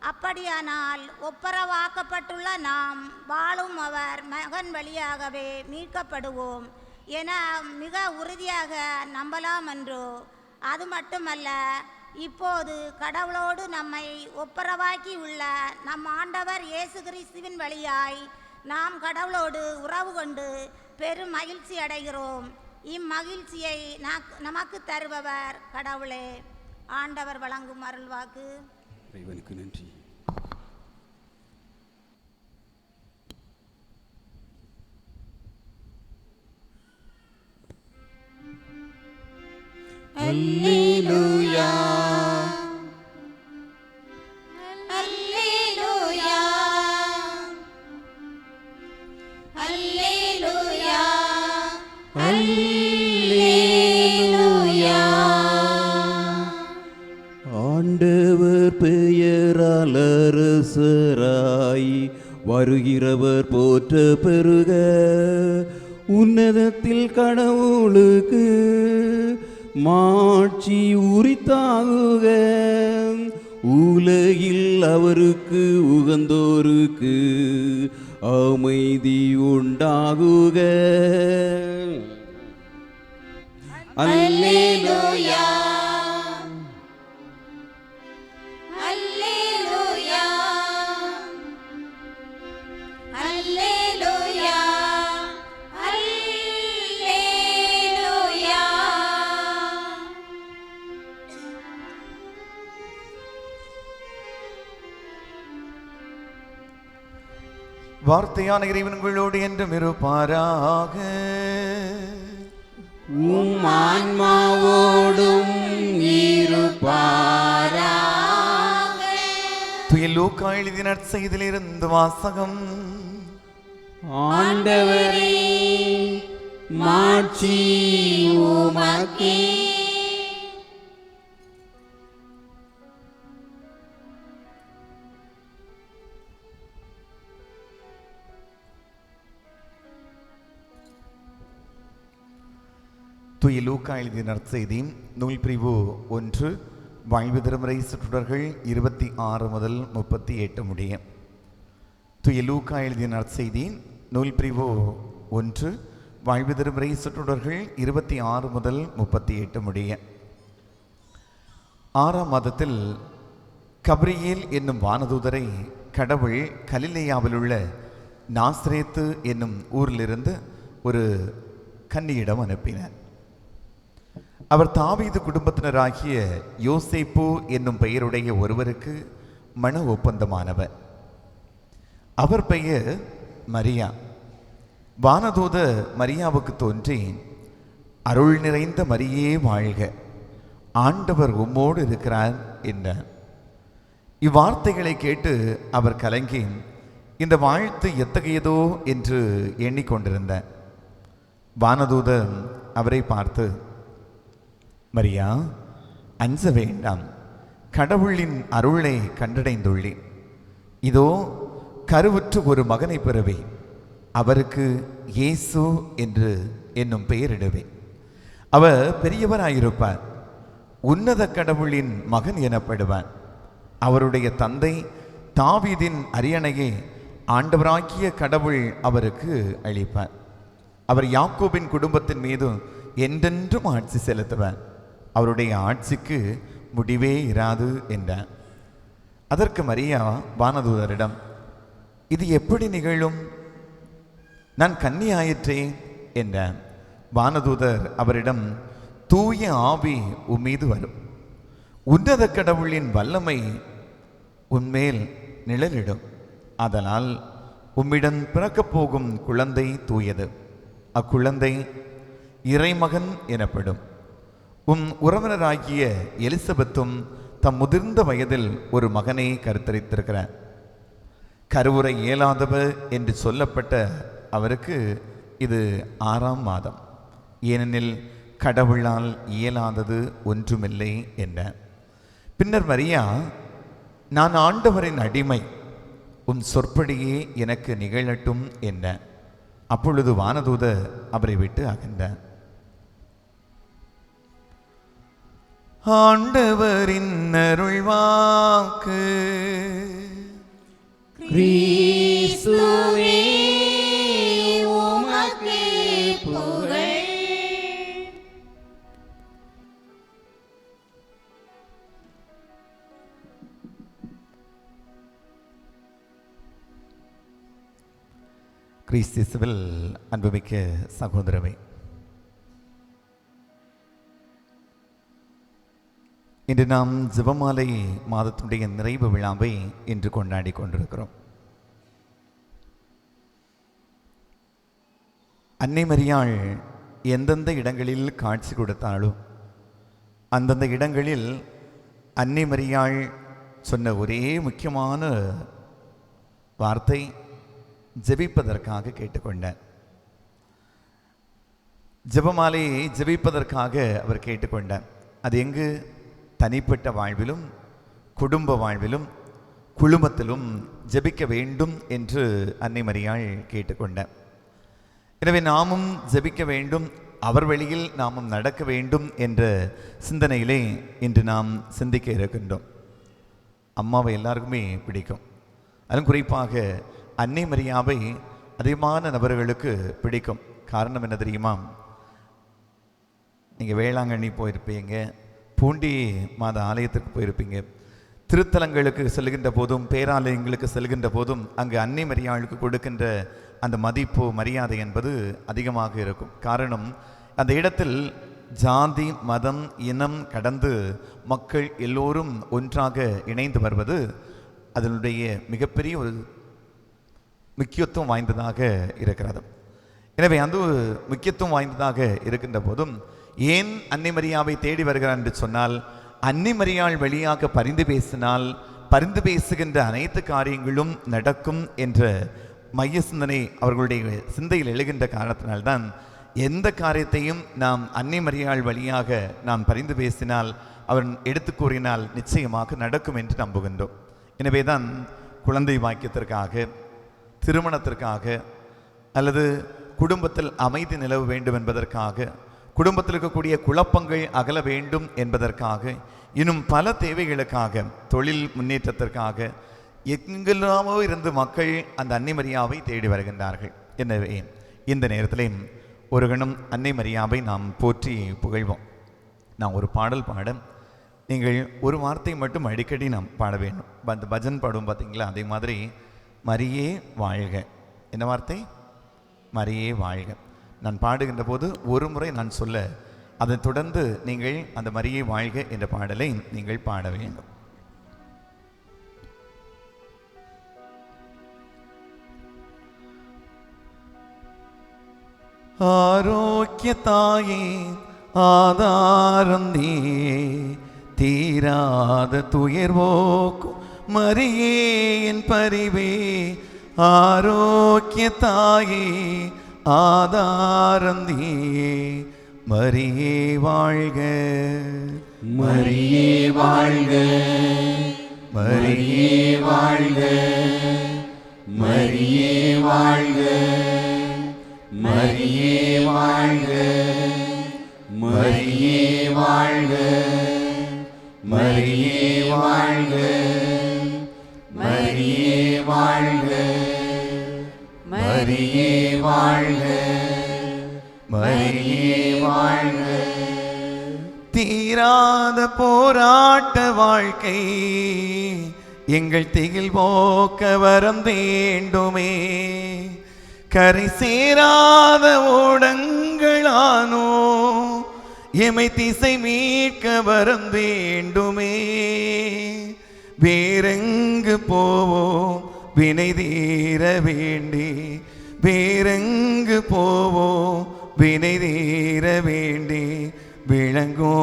அப்படியானால் ஒப்புரவாக்கப்பட்டுள்ள நாம் வாழும் அவர் மகன் வழியாகவே மீட்கப்படுவோம் என மிக உறுதியாக நம்பலாம் என்றோ. அது மட்டுமல்ல, இப்போது கடவுளோடு நம்மை ஒப்புரவாக்கி உள்ள நம் ஆண்டவர் இயேசு கிறிஸ்துவின் வழியாய் நாம் கடவுளோடு உறவு கொண்டு பெரும் மகிழ்ச்சி அடைகிறோம். இம்மகிழ்ச்சியை நமக்கு தருபவர் கடவுளே. ஆண்டவர் வழங்கும் அருள்வாக்கு. இறைவனுக்கு நன்றி. அல்லேலூயா அல்லேலூயா அல்லேலூயா அல்லேலூயா. ஆண்டவர் பெயரால் அரசராய் வருகிறவர் போற்ற பெருக. உன்னதத்தில் கடவுளுக்கு மாட்சி உரித்தாகுக. உலகில் அவருக்கு உகந்தோருக்கு அமைதி உண்டாகுக. அல்லேலூயா அல்லேலூயா அல்லேலூயா அல்லேலூயா. வார்த்தையான இறைவன் உங்களோடு என்றும் இருப்பாராக. உம் ஆன்மாவோடும் இருப்பாராக. தூய லூக்கா எழுதிய நற்செய்தியிலிருந்து வாசகம். ஆண்டவரே மாட்சி உமக்கே. தூய லூக்கா எழுதிய நற்செய்தி நூல் பிரிவு 1 வாழ்வு திருமுறை சுற்றுடர்கள் 26 முதல் 38 முடிய. தூய லூக்கா எழுதிய நற்செய்தி நூல் பிரிவு 1 வாழ்வு திருமுறை சுற்றுடர்கள் 26 முதல் 38 முடிய. 6ஆம் மாதத்தில் கப்ரியேல் என்னும் வானதூதரை கடவுள் கலிலேயாவில் உள்ள நாசரேத்து என்னும் ஊரிலிருந்து ஒரு கன்னியிடம் அனுப்பினார். அவர் தாவீது குடும்பத்தினராகிய யோசேப்பு என்னும் பெயருடைய ஒருவருக்கு மன ஒப்பந்தமானவர். அவர் பெயர் மரியா. வானதூத மரியாவுக்கு தோன்றி, அருள் நிறைந்த மரியே வாழ்க, ஆண்டவர் உம்மோடு இருக்கிறார் என்றார். இவ்வார்த்தைகளை கேட்டு அவர் கலங்கி இந்த வாழ்த்து எத்தகையதோ என்று எண்ணிக்கொண்டிருந்தார். வானதூதர் அவரை பார்த்து, மரியா, அஞ்ச வேண்டாம், கடவுளின் அருளை கண்டடைந்துள்ளேன். இதோ கருவுற்று ஒரு மகனை பெறுவே, அவருக்கு இயேசு என்று என்னும் பெயரிடுவே. அவர் பெரியவராயிருப்பார், உன்னத கடவுளின் மகன் எனப்படுவார். அவருடைய தந்தை தாவீதின் அரியணையை ஆண்டவராக்கிய கடவுள் அவருக்கு அளிப்பார். அவர் யாக்கோபின் குடும்பத்தின் மீது என்றென்றும் ஆட்சி செலுத்துவார். அவருடைய ஆட்சிக்கு முடிவே இராது என்றார். அதற்கு மரியா வானதூதரிடம், இது எப்படி நிகழும்? நான் கன்னி ஆயிற்றே என்றார். வானதூதர் அவரிடம், தூய ஆவி உம்மீது வரும், உன்னத கடவுளின் வல்லமை உன்மேல் நிழலிடும். அதனால் உம்மிடம் பிறக்கப் போகும் குழந்தை தூயது. அக்குழந்தை இறைமகன் எனப்படும். உம் உறவினராகிய எலிசபெத்தும் தம் முதிர்ந்த வயதில் ஒரு மகனை கருத்தரித்திருக்கிறார். கருவுரை இயலாதவர் என்று சொல்லப்பட்ட அவருக்கு இது 6ஆம் மாதம். ஏனெனில் கடவுளால் இயலாதது ஒன்றுமில்லை என்றார். பின்னர் மரியா, நான் ஆண்டவரின் அடிமை, உன் சொற்படியே எனக்கு நிகழட்டும் என்றார். அப்பொழுது வானதூதர் அவரை விட்டு அகன்றார். ஆண்டவரின் அருள்வாக்கு. கிறிஸ்துவே உமக்கு புகழ். கிறிஸ்துவில் அன்புமிக்க சகோதரமே, இன்று நாம் ஜெபமாலை மாதத்துடைய நிறைவு விழாவை இன்று கொண்டாடி கொண்டிருக்கிறோம். அன்னை மரியாள் எந்தெந்த இடங்களில் காட்சி கொடுத்தாலும் அந்தந்த இடங்களில் அன்னை மரியாள் சொன்ன ஒரே முக்கியமான வார்த்தை ஜெபிப்பதற்காக கேட்டுக்கொண்டார். ஜெபமாலையை ஜெபிப்பதற்காக அவர் கேட்டுக்கொண்டார். அது எங்கு? தனிப்பட்ட வாழ்விலும் குடும்ப வாழ்விலும் குழுமத்திலும் ஜெபிக்க வேண்டும் என்று அன்னை மரியாள் கேட்டுக்கொண்டார். எனவே நாமும் ஜெபிக்க வேண்டும், அவர் வழியில் நாமும் நடக்க வேண்டும் என்ற சிந்தனையிலே இன்று நாம் சிந்திக்க இருக்கின்றோம். அம்மாவை எல்லாருக்குமே பிடிக்கும். அதுவும் குறிப்பாக அன்னை மரியாவை அதிகமான நபர்களுக்கு பிடிக்கும். காரணம் என்ன தெரியுமா? நீங்கள் வேளாங்கண்ணி போயிருப்பீங்க, பூண்டி மாத ஆலயத்திற்கு போயிருப்பீங்க. திருத்தலங்களுக்கு செல்கின்ற போதும் பேராலயங்களுக்கு செல்கின்ற போதும் அங்கு அன்னை மரியாளுக்கு கொடுக்கின்ற அந்த மதிப்பு மரியாதை என்பது அதிகமாக இருக்கும். காரணம், அந்த இடத்தில் ஜாதி மதம் இனம் கடந்து மக்கள் எல்லோரும் ஒன்றாக இணைந்து வருவது அதனுடைய மிகப்பெரிய ஒரு முக்கியத்துவம் வாய்ந்ததாக இருக்கிறது. எனவே அந்த முக்கியத்துவம் வாய்ந்ததாக இருக்கின்ற போதும் ஏன் அன்னை மரியாவை தேடி வருகிறார் என்று சொன்னால், அன்னை மரியாள் வழியாக பரிந்து பேசினால் பரிந்து பேசுகின்ற அனைத்து காரியங்களும் நடக்கும் என்ற மைய சிந்தனை அவர்களுடைய சிந்தையில் எழுகின்ற காரணத்தினால்தான் எந்த காரியத்தையும் நாம் அன்னை மரியாள் வழியாக நாம் பரிந்து பேசினால் அவர் எடுத்து கூறினால் நிச்சயமாக நடக்கும் என்று நம்புகின்றோம். எனவே தான் குழந்தை வாக்கியத்திற்காக, திருமணத்திற்காக, அல்லது குடும்பத்தில் அமைதி நிலவ வேண்டும் என்பதற்காக, குடும்பத்தில் இருக்கக்கூடிய குழப்பங்கள் அகல வேண்டும் என்பதற்காக, இன்னும் பல தேவைகளுக்காக, தொழில் முன்னேற்றத்திற்காக எங்கெல்லாமோ இருந்து மக்கள் அந்த அன்னை மரியாவை தேடி வருகின்றார்கள். எனவே இந்த நேரத்திலே ஒரு கணம் அன்னை மரியாவை நாம் போற்றி புகழ்வோம். நான் ஒரு பாடல் பாட நீங்கள் ஒரு வார்த்தை மட்டும் அடிக்கடி நாம் பாட வேண்டும். அந்த பஜன் பாடுவோம் பார்த்தீங்களா, அதே மாதிரி மரியே வாழ்க. என்ன வார்த்தை? மரியே வாழ்க. நான் பாடுகின்ற போது ஒரு முறை நான் சொல்ல, அதை தொடர்ந்து நீங்கள் அந்த மரியே வாழ்க என்ற பாடலை நீங்கள் பாட வேண்டும். ஆரோக்கிய தாயே ஆதாரம் நீயே, தீராத துயர்வோக்கும் மரியே என் பரிவே. ஆரோக்கிய தாயே ஆதாரம் நீயே, மரியே வாழ்க. மரியே வாழ்க, மரியே வாழ்க, மரியே வாழ்க, மரியே வாழ்க, மரியே வாழ்க, மரியே வாழ்க, மரியே வாழ்க, மரியே வாழ்க, மரியே வாழ்க. தீராத போராட்ட வாழ்க்கை எங்கள் திகில் போக்க வரம் வேண்டுமே. கரை சேராத ஓடங்களானோ எமை திசை மீட்க வரம் வேண்டுமே. வேறெங்கு போவோம் வினை தீர வேண்டி, வேறெங்கு போவோம் வினை தீர வேண்டி, விளங்கோ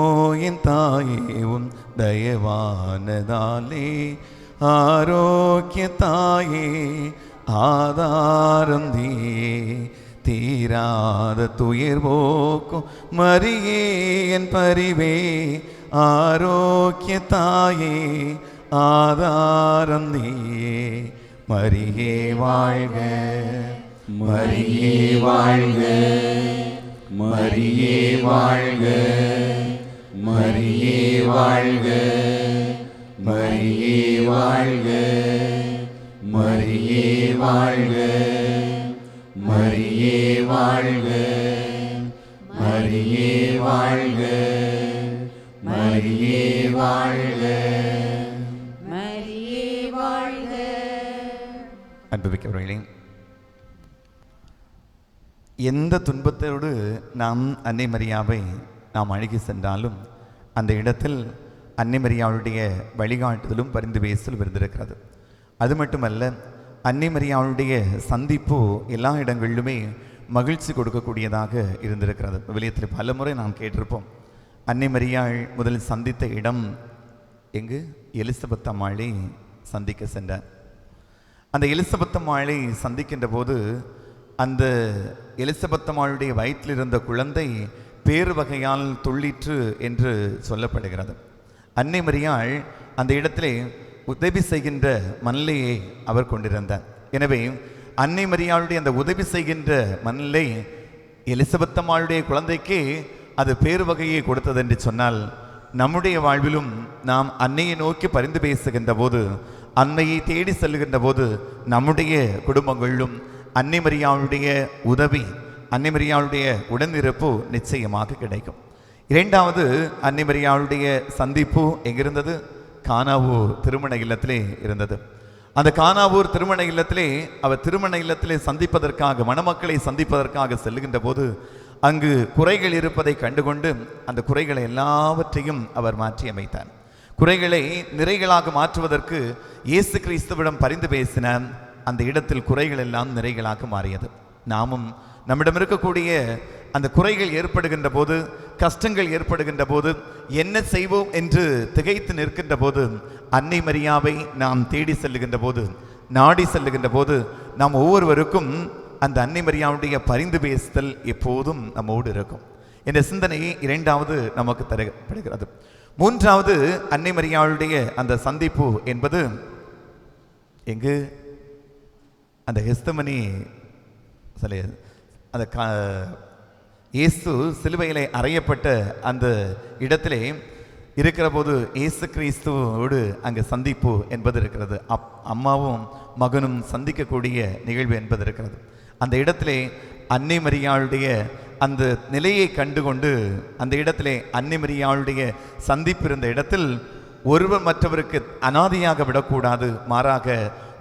என் தாயே உன் தயவானதாலே. ஆரோக்கிய தாயே ஆதாரம் நீயே, தீராத துயர் போக்கும் மரியே என் பரிவே. ஆரோக்கிய தாயே ஆதாரம் நீயே. மரியே வாழ்க, மரியே வாழ்க, மரியே வாழ்க, மரியே வாழ்க, மரியே வாழ்க, மரியே வாழ்க, மரியே வாழ்க, மரியே வாழ்க, மரியே வாழ்க, மரியே வாழ்க. அன்புமிக்கவர்களே, எந்த துன்பத்தோடு நாம் அன்னை மரியாவை நாம் அணுகி சென்றாலும் அந்த இடத்தில் அன்னை மரியாவுடைய வழிகாட்டுதலும் பரிந்து பேசலும் இருந்திருக்கிறது. அது மட்டுமல்ல, அன்னை மரியாவுடைய சந்திப்பு எல்லா இடங்களிலுமே மகிழ்ச்சி கொடுக்கக்கூடியதாக இருந்திருக்கிறது. விவிலியத்தில் பல முறை நாம் கேட்டிருப்போம். அன்னை மரியாள் முதலில் சந்தித்த இடம் எங்கு? எலிசபெத் அம்மாளை சந்திக்க சென்றார். அந்த எலிசபெத் அம்மாளை சந்திக்கின்ற போது அந்த எலிசபெத் அம்மாளுடைய வயிற்றில் இருந்த குழந்தை பேறு வகையால் துள்ளிற்று என்று சொல்லப்படுகிறது. அன்னை மரியாள் அந்த இடத்திலே உதவி செய்கின்ற மண்ணிலையை அவர் கொண்டிருந்தார். எனவே அன்னை மரியாளுடைய அந்த உதவி செய்கின்ற மண்ணிலை எலிசபெத் அம்மாளுடைய குழந்தைக்கு அது பேறு வகையை கொடுத்தது என்று சொன்னால், நம்முடைய வாழ்விலும் நாம் அன்னையை நோக்கி பரிந்து பேசுகின்ற போது, அன்னையை தேடி செல்லுகின்ற போது நம்முடைய குடும்பங்களிலும் அன்னை மரியாளுடைய உதவி, அன்னை மரியாளுடைய உடனிருப்பு நிச்சயமாக கிடைக்கும். இரண்டாவது, அன்னை மரியாளுடைய சந்திப்பு எங்கிருந்தது? கானாவூர் திருமண இல்லத்திலே இருந்தது. அந்த கானாவூர் திருமண இல்லத்திலே அவர் திருமண இல்லத்திலே சந்திப்பதற்காக, மணமக்களை சந்திப்பதற்காக செல்லுகின்ற போது அங்கு குறைகள் இருப்பதை கண்டுகொண்டு அந்த குறைகளை எல்லாவற்றையும் அவர் மாற்றி அமைத்தார். குறைகளை நிறைகளாக மாற்றுவதற்கு இயேசு கிறிஸ்துவிடம் பரிந்து பேசினார். அந்த இடத்தில் குறைகள் எல்லாம் நிறைகளாக மாறியது. நாமும் நம்மிடம் இருக்கக்கூடிய அந்த குறைகள் ஏற்படுகின்ற போது, கஷ்டங்கள் ஏற்படுகின்ற போது, என்ன செய்வோம் என்று திகைத்து நிற்கின்ற போது, அன்னை மரியாவை நாம் தேடி செல்லுகின்ற போது, நாடி செல்லுகின்ற போது, நாம் ஒவ்வொருவருக்கும் அந்த அன்னை மரியாவுடைய பரிந்து பேசுதல் எப்போதும் நம்மோடு இருக்கும் என்ற சிந்தனை இரண்டாவது நமக்கு தரப்படுகிறது. மூன்றாவது, அன்னை மரியாவுடைய அந்த சந்திப்பு என்பது எங்கு? அந்த கெத்செமனி அந்த இயேசு சிலுவையிலே அறையப்பட்ட அந்த இடத்திலே இருக்கிற போது இயேசு கிறிஸ்துவோடு அங்கே சந்திப்பு என்பது இருக்கிறது. அம்மாவும் மகனும் சந்திக்கக்கூடிய நிகழ்வு என்பது இருக்கிறது. அந்த இடத்திலே அன்னை மரியாளுடைய அந்த நிலையை கண்டுகொண்டு அந்த இடத்திலே அன்னை மரியாளுடைய சந்திப்பு இருந்த இடத்தில் ஒருவர் மற்றவருக்கு அனாதையாக விடக்கூடாது, மாறாக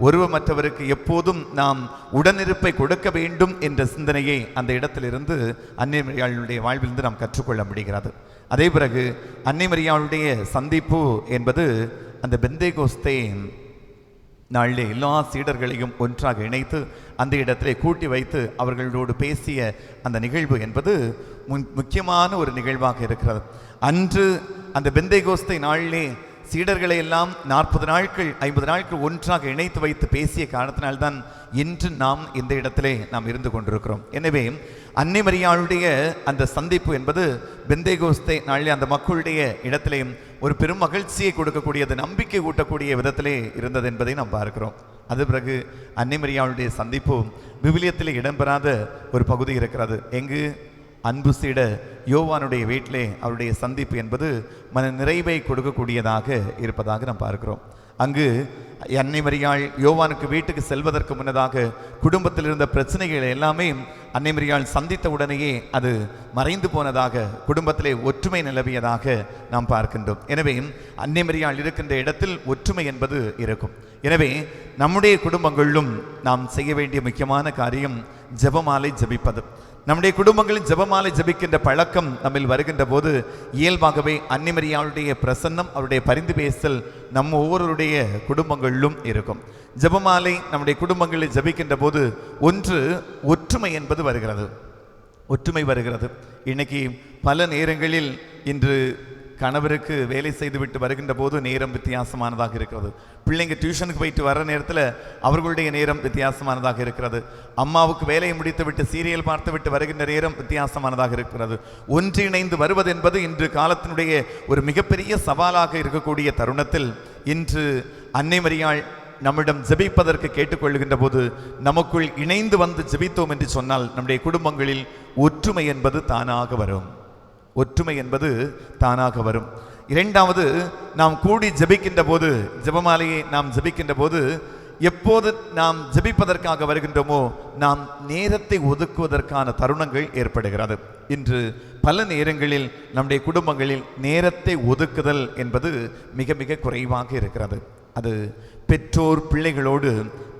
ஒருவர் மற்றவருக்கு எப்போதும் நாம் உடனிருப்பை கொடுக்க வேண்டும் என்ற சிந்தனையை அந்த இடத்திலிருந்து அன்னை மரியாளுடைய வாழ்விலிருந்து நாம் கற்றுக்கொள்ள முடிகிறது. அதே பிறகு அன்னை மரியாளுடைய சந்திப்பு என்பது அந்த பெந்தேகோஸ்தே நாளிலே எல்லா சீடர்களையும் ஒன்றாக இணைத்து அந்த இடத்திலே கூட்டி வைத்து அவர்களோடு பேசிய அந்த நிகழ்வு என்பது முக்கியமான ஒரு நிகழ்வாக இருக்கிறது. அன்று அந்த பெந்தேகோஸ்தே நாளிலே சீடர்களை எல்லாம் 40 நாட்கள் 50 நாட்கள் ஒன்றாக இணைத்து வைத்து பேசிய காரணத்தினால்தான் இன்று நாம் இந்த இடத்திலே நாம் இருந்து கொண்டிருக்கிறோம். எனவே அன்னை மரியாளுடைய அந்த சந்திப்பு என்பது பெந்தேகோஸ்தே நாளிலே அந்த மக்களுடைய இடத்திலே ஒரு பெரும் மகிழ்ச்சியை கொடுக்கக்கூடியது, நம்பிக்கை ஊட்டக்கூடிய விதத்திலே இருந்தது என்பதை நாம் பார்க்கிறோம். அது பிறகு அன்னை மரியாளுடைய சந்திப்பு விவிலியத்திலே இடம்பெறாத ஒரு பகுதி இருக்கிறது. எங்கு? அன்பு சீட யோவானுடைய வீட்டிலே அவருடைய சந்திப்பு என்பது மன நிறைவை கொடுக்கக்கூடியதாக இருப்பதாக நாம் பார்க்கிறோம். அங்கு அன்னை மரியாள் யோவானுக்கு வீட்டுக்கு செல்வதற்கு முன்னதாக குடும்பத்தில் இருந்த பிரச்சனைகள் எல்லாமே அன்னை மரியாள் சந்தித்த உடனேயே அது மறைந்து போனதாக, குடும்பத்திலே ஒற்றுமை நிலவியதாக நாம் பார்க்கின்றோம். எனவே அன்னை மரியாள் இருக்கின்ற இடத்தில் ஒற்றுமை என்பது இருக்கும். எனவே நம்முடைய குடும்பங்களிலும் நாம் செய்ய வேண்டிய முக்கியமான காரியம் ஜெபமாலை ஜெபிப்பது. நம்முடைய குடும்பங்களில் ஜெபமாலை ஜெபிக்கின்ற பழக்கம் நம்மில் வருகின்ற போது இயல்பாகவே அன்னை மரியாளுடைய பிரசன்னம், அவருடைய பரிந்து பேசல் நம்ம ஒவ்வொருடைய குடும்பங்களிலும் இருக்கும். ஜெபமாலை நம்முடைய குடும்பங்களில் ஜெபிக்கின்ற போது ஒன்று ஒற்றுமை என்பது வருகிறது, ஒற்றுமை வருகிறது. இன்னைக்கு பல நேரங்களில் இன்று கணவருக்கு வேலை செய்துவிட்டு வருகின்ற போது நேரம் வித்தியாசமானதாக இருக்கிறது. பிள்ளைங்க டியூஷனுக்கு போயிட்டு வர நேரத்தில் அவர்களுடைய நேரம் வித்தியாசமானதாக இருக்கிறது. அம்மாவுக்கு வேலையை முடித்து விட்டு சீரியல் பார்த்து விட்டு வருகின்ற நேரம் வித்தியாசமானதாக இருக்கிறது. ஒன்றிணைந்து வருவது என்பது இன்று காலத்தினுடைய ஒரு மிகப்பெரிய சவாலாக இருக்கக்கூடிய தருணத்தில் இன்று அன்னை மரியாள் நம்மிடம் ஜெபிப்பதற்கு கேட்டுக்கொள்கின்ற போது நமக்குள் இணைந்து வந்து ஜெபித்தோம் என்று சொன்னால் நம்முடைய குடும்பங்களில் ஒற்றுமை என்பது தானாக வரும். ஒற்றுமை என்பது தானாக வரும். இரண்டாவது, நாம் கூடி ஜெபிக்கின்ற போது, ஜெபமாலையை நாம் ஜெபிக்கின்ற போது எப்போது நாம் ஜெபிப்பதற்காக வருகின்றோமோ நாம் நேரத்தை ஒதுக்குவதற்கான தருணங்கள் ஏற்படுகிறது. இன்று பல நேரங்களில் நம்முடைய குடும்பங்களில் நேரத்தை ஒதுக்குதல் என்பது மிக மிக குறைவாக இருக்கிறது. அது பெற்றோர் பிள்ளைகளோடு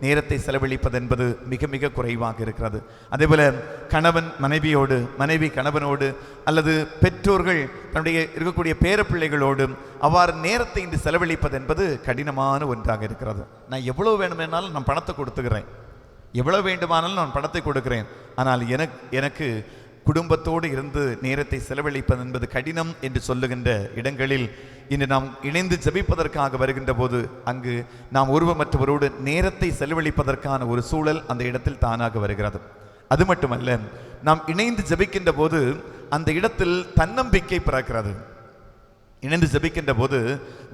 நேரத்தை செலவழிப்பது என்பது மிக மிக குறைவாக இருக்கிறது. அதேபோல கணவன் மனைவியோடு, மனைவி கணவனோடு, அல்லது பெற்றோர்கள் தன்னுடைய இருக்கக்கூடிய பேர பிள்ளைகளோடு அவ்வாறு நேரத்தை இன்று செலவழிப்பது என்பது கடினமான ஒன்றாக இருக்கிறது. நான் எவ்வளோ வேணுமெனாலும் நான் பணத்தை கொடுத்துக்கிறேன், எவ்வளோ வேண்டுமானாலும் நான் பணத்தை கொடுக்கிறேன், ஆனால் எனக்கு குடும்பத்தோடு இருந்து நேரத்தை செலவழிப்பது என்பது கடினம் என்று சொல்லுகின்ற இடங்களில் இன்று நாம் இணைந்து ஜெபிப்பதற்காக வருகின்ற போது அங்கு நாம் ஒருவர் மற்றவரோடு நேரத்தை செலவழிப்பதற்கான ஒரு சூழல் அந்த இடத்தில் தானாக வருகிறது. அது மட்டுமல்ல, நாம் இணைந்து ஜெபிக்கின்ற போது அந்த இடத்தில் தன்னம்பிக்கை பிறக்கிறது. இணைந்து ஜெபிக்கின்ற போது,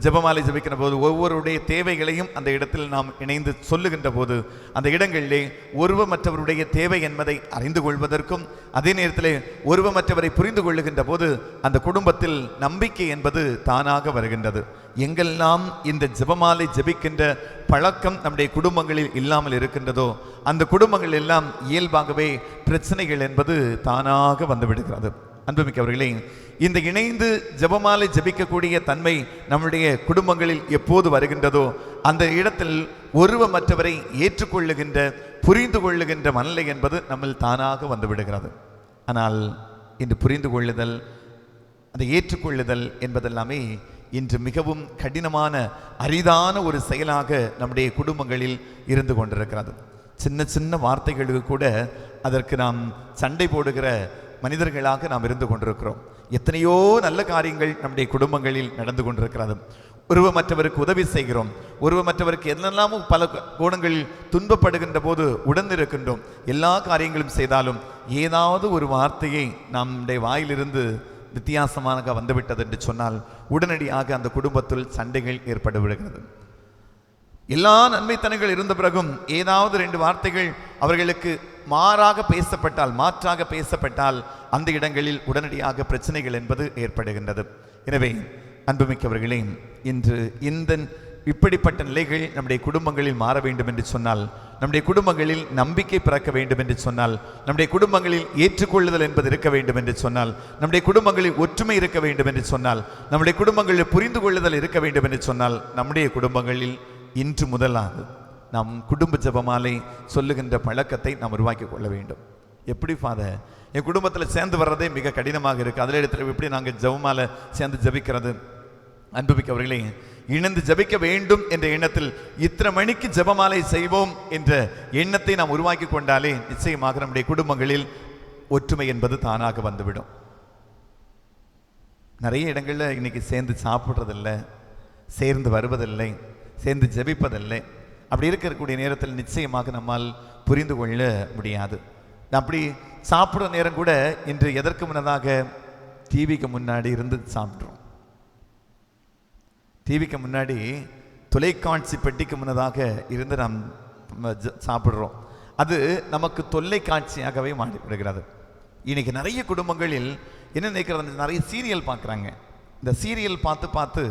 ஜெபமாலை ஜெபிக்கின்ற போது ஒவ்வொருடைய தேவைகளையும் அந்த இடத்தில் நாம் இணைந்து சொல்லுகின்ற போது அந்த இடங்களிலே ஒருவர் மற்றவருடைய தேவை என்பதை அறிந்து கொள்வதற்கும், அதே நேரத்தில் ஒருவர் மற்றவரை புரிந்து கொள்ளுகின்ற போது அந்த குடும்பத்தில் நம்பிக்கை என்பது தானாக வருகின்றது. எங்கெல்லாம் இந்த ஜெபமாலை ஜெபிக்கின்ற பழக்கம் நம்முடைய குடும்பங்களில் இல்லாமல் இருக்கின்றதோ அந்த குடும்பங்கள் எல்லாம் இயல்பாகவே பிரச்சனைகள் என்பது தானாக வந்துவிடுகிறது. அன்புமிக்கவர்களே, இந்த இணைந்து ஜெபமாலை ஜெபிக்கக்கூடிய தன்மை நம்முடைய குடும்பங்களில் எப்போது வருகின்றதோ அந்த இடத்தில் ஒருவர் மற்றவரை ஏற்றுக்கொள்ளுகின்ற, புரிந்து கொள்ளுகின்ற மனநிலை என்பது நம்மில் தானாக வந்துவிடுகிறது. ஆனால் இன்று புரிந்து கொள்ளுதல், அதை ஏற்றுக்கொள்ளுதல் என்பதெல்லாமே இன்று மிகவும் கடினமான அரிதான ஒரு செயலாக நம்முடைய குடும்பங்களில் இருந்து கொண்டிருக்கிறது. சின்ன சின்ன வார்த்தைகளுக்கு கூட அதற்கு நாம் சண்டை போடுகிற மனிதர்களாக நாம் இருந்து கொண்டிருக்கிறோம். எத்தனையோ நல்ல காரியங்கள் நம்முடைய குடும்பங்களில் நடந்து கொண்டிருக்கிறது. ஒருவர் மற்றவருக்கு உதவி செய்கிறோம், ஒருவர் மற்றவருக்கு எதெல்லாமோ பல கோணங்களில் துன்பப்படுகின்ற போது உடன் இருக்கின்றோம். எல்லா காரியங்களும் செய்தாலும் ஏதாவது ஒரு வார்த்தையை நம்முடைய வாயிலிருந்து வித்தியாசமாக வந்துவிட்டது என்று சொன்னால் உடனடியாக அந்த குடும்பத்தில் சண்டைகள் ஏற்பட்டு விடுகிறது. எல்லா நன்மைத்தனங்கள் இருந்த பிறகும் ஏதாவது 2 வார்த்தைகள் அவர்களுக்கு மாறாக பேசப்பட்டால் அந்த இடங்களில் உடனடியாக பிரச்சனைகள் என்பது ஏற்படுகின்றது. எனவே அன்புமிக்கவர்களே, இன்று இந்த இப்படிப்பட்ட நிலைகள் நம்முடைய குடும்பங்களில் மாற வேண்டும் என்று சொன்னால், நம்முடைய குடும்பங்களில் நம்பிக்கை பிறக்க வேண்டும் என்று சொன்னால், நம்முடைய குடும்பங்களில் ஏற்றுக்கொள்ளுதல் என்பது இருக்க வேண்டும் என்று சொன்னால், நம்முடைய குடும்பங்களில் ஒற்றுமை இருக்க வேண்டும் என்று சொன்னால், நம்முடைய குடும்பங்களில் புரிந்து கொள்ளுதல் இருக்க வேண்டும் என்று சொன்னால், நம்முடைய குடும்பங்களில் இன்று முதலாக நாம் குடும்ப ஜெபமாலை சொல்லுகின்ற பழக்கத்தை நாம் உருவாக்கி கொள்ள வேண்டும். எப்படி ஃபாதர், என் குடும்பத்தில் சேர்ந்து வர்றதே மிக கடினமாக இருக்குது, அதில் இடத்துல எப்படி நாங்கள் ஜெபமாலை சேர்ந்து ஜெபிக்கிறது? அன்புமிக்கவர்களே, இணைந்து ஜெபிக்க வேண்டும் என்ற எண்ணத்தில் இத்தனை மணிக்கு ஜெபமாலை செய்வோம் என்ற எண்ணத்தை நாம் உருவாக்கி கொண்டாலே நிச்சயமாக நம்முடைய குடும்பங்களில் ஒற்றுமை என்பது தானாக வந்துவிடும். நிறைய இடங்களில் இன்னைக்கு சேர்ந்து சாப்பிட்றதில்லை, சேர்ந்து வருவதில்லை, சேர்ந்து ஜெபிப்பதில்லை. அப்படி இருக்கக்கூடிய நேரத்தில் நிச்சயமாக நம்மால் புரிந்து கொள்ள முடியாது. அப்படி சாப்பிட்ற நேரம் கூட இன்று எதற்கு முன்னதாக டிவிக்கு முன்னாடி இருந்து சாப்பிட்றோம். டிவிக்கு முன்னாடி தொலைக்காட்சி பெட்டிக்கு முன்னதாக இருந்து நாம் சாப்பிட்றோம். அது நமக்கு தொல்லைக்காட்சியாகவே மாறிவிடுகிறது. இன்னைக்கு நிறைய குடும்பங்களில் என்ன நினைக்கிறது, நிறைய சீரியல் பார்க்குறாங்க. இந்த சீரியல் பார்த்து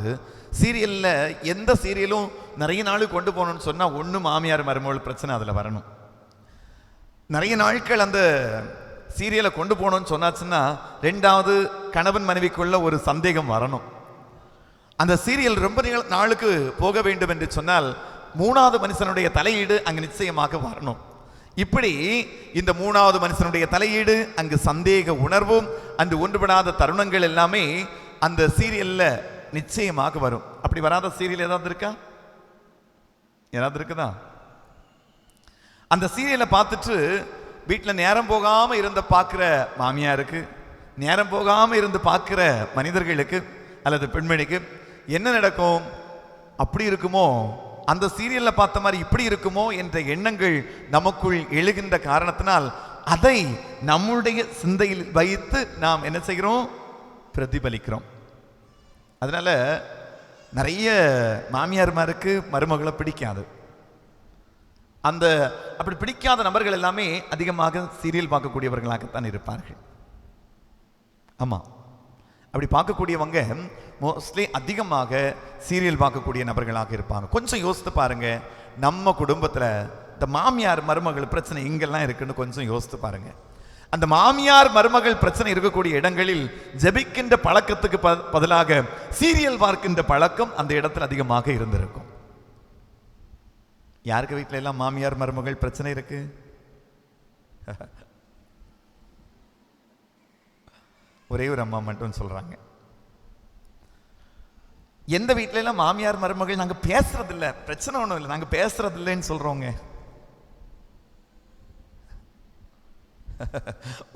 சீரியலில் எந்த சீரியலும் நிறைய நாள் கொண்டு போகணும்னு சொன்னால் ஒன்று மாமியார் மருமகள் பிரச்சனை அதில் வரணும். நிறைய நாட்கள் அந்த சீரியலை கொண்டு போகணும்னு சொன்னாச்சுன்னா ரெண்டாவது கணவன் மனைவிக்குள்ள ஒரு சந்தேகம் வரணும். அந்த சீரியல் ரொம்ப நாளுக்கு போக வேண்டும் என்று சொன்னால் மூணாவது மனுஷனுடைய தலையீடு அங்கு நிச்சயமாக வரணும். இப்படி இந்த மூணாவது மனுஷனுடைய தலையீடு, அங்கு சந்தேக உணர்வும், அன்று ஒன்றுபடாத தருணங்கள் எல்லாமே அந்த சீரியல்ல நிச்சயமாக வரும். அப்படி வராத சீரியல் ஏதாவது இருக்கா? ஏதாவது இருக்குதா? அந்த சீரியலை பார்த்துட்டு வீட்டில் நேரம் போகாம இருந்து பார்க்குற மாமியாருக்கு, நேரம் போகாம இருந்து பார்க்குற மனிதர்களுக்கு அல்லது பெண்மணிக்கு என்ன நடக்கும்? அப்படி இருக்குமோ, அந்த சீரியல்ல பார்த்த மாதிரி இப்படி இருக்குமோ என்ற எண்ணங்கள் நமக்குள் எழுகின்ற காரணத்தினால் அதை நம்முடைய சிந்தையில் வைத்து நாம் என்ன செய்கிறோம்? பிரதிபலிக்கிறோம். அதனால நிறைய மாமியார்மாருக்கு மருமகளை பிடிக்காது. அந்த அப்படி பிடிக்காத நபர்கள் எல்லாமே அதிகமாக சீரியல் பார்க்கக்கூடியவர்களாகத்தான் இருப்பார்கள். ஆமா, அப்படி பார்க்கக்கூடியவங்க மோஸ்ட்லி அதிகமாக சீரியல் பார்க்கக்கூடிய நபர்களாக இருப்பாங்க. கொஞ்சம் யோசித்து பாருங்க, நம்ம குடும்பத்தில் இந்த மாமியார் மருமகள் பிரச்சனை இங்கெல்லாம் இருக்குன்னு கொஞ்சம் யோசித்து பாருங்க. அந்த மாமியார் மருமகள் பிரச்சனை இருக்கக்கூடிய இடங்களில் ஜெபிக்கின்ற பழக்கத்துக்கு பதிலாக சீரியல் பார்க்கின்ற பழக்கம் அந்த இடத்தில் அதிகமாக இருந்திருக்கும். யாருக்கு வீட்டில எல்லாம் மாமியார் மருமகள் பிரச்சனை இருக்கு? ஒரே ஒரு அம்மா மட்டும் சொல்றாங்க. எந்த வீட்டில எல்லாம் மாமியார் மருமகள் நாங்க பேசுறது இல்ல, பிரச்சனை ஒண்ணும் இல்லை, நாங்க பேசுறது இல்லைன்னு சொல்றோங்க.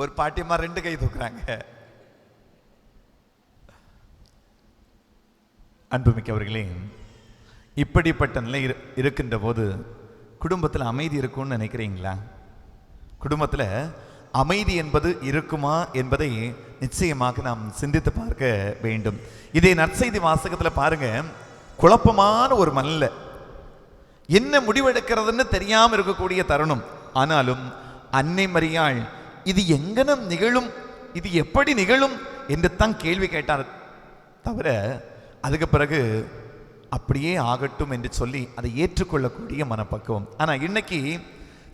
ஒரு பாட்டியம்மா 2 கை தூக்குறாங்க. அன்புமிக்கவர்களே, இப்படிப்பட்ட நிலை இருக்கின்ற போது குடும்பத்தில் அமைதி இருக்கும்னு நினைக்கிறீங்களா? குடும்பத்தில் அமைதி என்பது இருக்குமா என்பதை நிச்சயமாக நாம் சிந்தித்து பார்க்க வேண்டும். இதே நற்செய்தி வாசகத்தில் பாருங்க, குழப்பமான ஒரு மல்ல, என்ன முடிவெடுக்கிறதுன்னு தெரியாமல் இருக்கக்கூடிய தருணம். ஆனாலும் அன்னை மரியாள் இது எங்கனம் நிகழும், இது எப்படி நிகழும் என்று தான் கேள்வி கேட்டார். தவிர அதுக்கு பிறகு அப்படியே ஆகட்டும் என்று சொல்லி அதை ஏற்றுக்கொள்ளக்கூடிய மனப்பக்குவம். ஆனால் இன்னைக்கு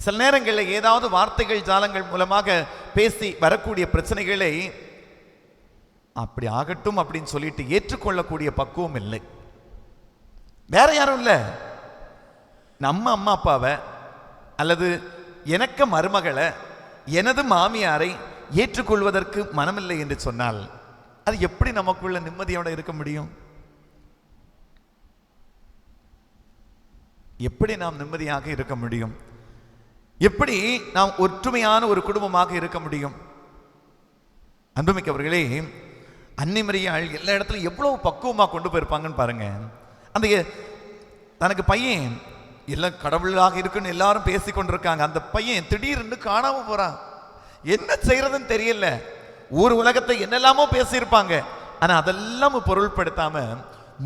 சில நேரங்களில் ஏதாவது வார்த்தைகள் ஜாலங்கள் மூலமாக பேசி வரக்கூடிய பிரச்சனைகளை அப்படி ஆகட்டும் அப்படின்னு சொல்லிட்டு ஏற்றுக்கொள்ளக்கூடிய பக்குவம் இல்லை. வேற யாரும் இல்லை, நம்ம அம்மா அப்பாவை அல்லது எனக்கு மருமகளை, எனது மாமியாரை ஏற்றுக்கொள்வதற்கு மனமில்லை என்று சொன்னால் அது எப்படி நமக்குள்ள நிம்மதியோட இருக்க முடியும்? எப்படி நாம் நிம்மதியாக இருக்க முடியும்? எப்படி நாம் ஒற்றுமையான ஒரு குடும்பமாக இருக்க முடியும்? அன்புமிக்கவர்களே, அன்னை மரியாள் எல்லா இடத்துலையும் எவ்வளவு பக்குவமாக கொண்டு போயிருப்பாங்கன்னு பாருங்க. அந்த தனக்கு பையன் எல்லாம் கடவுளாக இருக்குன்னு எல்லாரும் பேசி கொண்டிருக்காங்க. அந்த பையன் திடீர்னு காணாம போறான். என்ன செய்யறதுன்னு தெரியல. ஊர் உலகத்தை என்னெல்லாமோ பேசியிருப்பாங்க. ஆனா அதெல்லாம் பொருள்படுத்தாம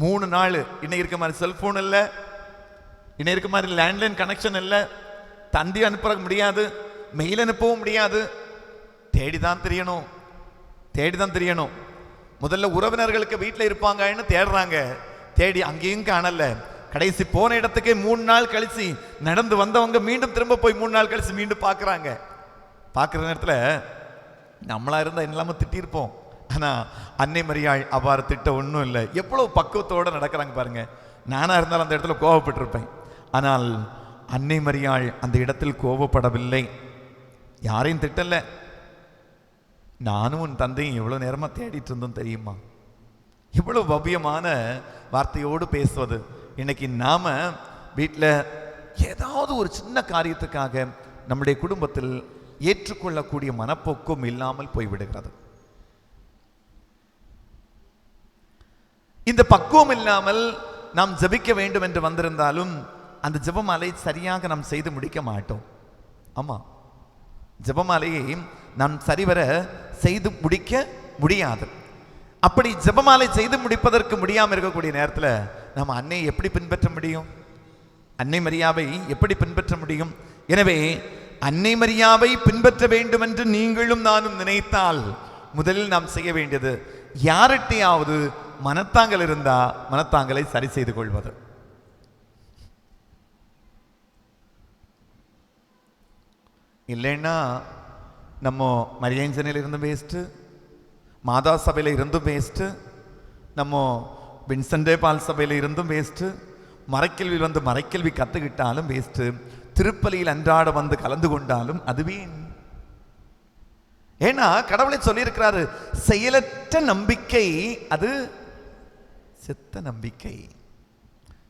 3 நாள், இன்னைக்கு இருக்க மாதிரி செல்போன் இல்லை, இன்னைக்கு இருக்க மாதிரி லேண்ட்லைன் கனெக்ஷன் இல்லை, தந்தி அனுப்ப முடியாது, மெயில் அனுப்பவும் முடியாது, தேடிதான் தெரியணும். முதல்ல உறவினர்களுக்கு வீட்டில் இருப்பாங்கன்னு தேடுறாங்க, தேடி அங்கேயும் காணல. கடைசி போன இடத்துக்கே 3 நாள் கழிச்சு நடந்து வந்தவங்க மீண்டும் திரும்ப போய் 3 நாள் கழிச்சு மீண்டும் பார்க்குறாங்க. பார்க்குற நேரத்தில் நம்மளா இருந்தால் என்னெல்லாம திட்டிருப்போம். ஆனால் அன்னை மரியாள் அவ்வாறு திட்ட ஒன்றும் இல்லை. எவ்வளவு பக்குவத்தோடு நடக்கிறாங்க பாருங்க. நானாக இருந்தாலும் அந்த இடத்துல கோபப்பட்டிருப்பேன். ஆனால் அன்னை மரியாள் அந்த இடத்தில் கோபப்படவில்லை, யாரையும் திட்டல. நானும் உன் தந்தையும் எவ்வளோ நேரமாக தேடிட்டு இருந்தோம் தெரியுமா? இவ்வளவு பவ்யமான வார்த்தையோடு பேசுவது. இன்னைக்கு நாம வீட்டில் ஏதாவது ஒரு சின்ன காரியத்துக்காக நம்முடைய குடும்பத்தில் ஏற்றுக்கொள்ளக்கூடிய மனப்போக்கம் இல்லாமல் போய்விடுகிறது. இந்த பக்குவம் இல்லாமல் நாம் ஜெபிக்க வேண்டும் என்று வந்திருந்தாலும் அந்த ஜெபமாலை சரியாக நாம் செய்து முடிக்க மாட்டோம். ஆமா, ஜெபமாலையை நாம் சரிவர செய்து முடிக்க முடியாது. அப்படி ஜெபமாலை செய்து முடிப்பதற்கு முடியாமல் இருக்கக்கூடிய நேரத்தில் நம்ம அன்னையை எப்படி பின்பற்ற முடியும்? அன்னை மரியாவை எப்படி பின்பற்ற முடியும்? எனவே அன்னை மரியாவை பின்பற்ற வேண்டும் என்று நீங்களும் நானும் நினைத்தால் முதலில் நாம் செய்ய வேண்டியது, யார்கிட்டையாவது மனத்தாங்கல் இருந்தா மனத்தாங்கலை சரி செய்து கொள்வது. இல்லைன்னா நம்ம மரியஞ்சனில் இருந்தும் வேஸ்ட்டு, மாதா சபையில் இருந்தும் வேஸ்ட்டு, நம்ம வின்சென்டே பால் சபையில் இருந்தும் வேஸ்ட்டு, மறைக்கல்வி வந்து மறைக்கல்வி கற்றுக்கிட்டாலும் வேஸ்ட்டு, திருப்பலியில் அன்றாட வந்து கலந்து கொண்டாலும் அதுவே. ஏன்னா கடவுளை சொல்லியிருக்கிறாரு, செயலற்ற நம்பிக்கை அது செத்த நம்பிக்கை.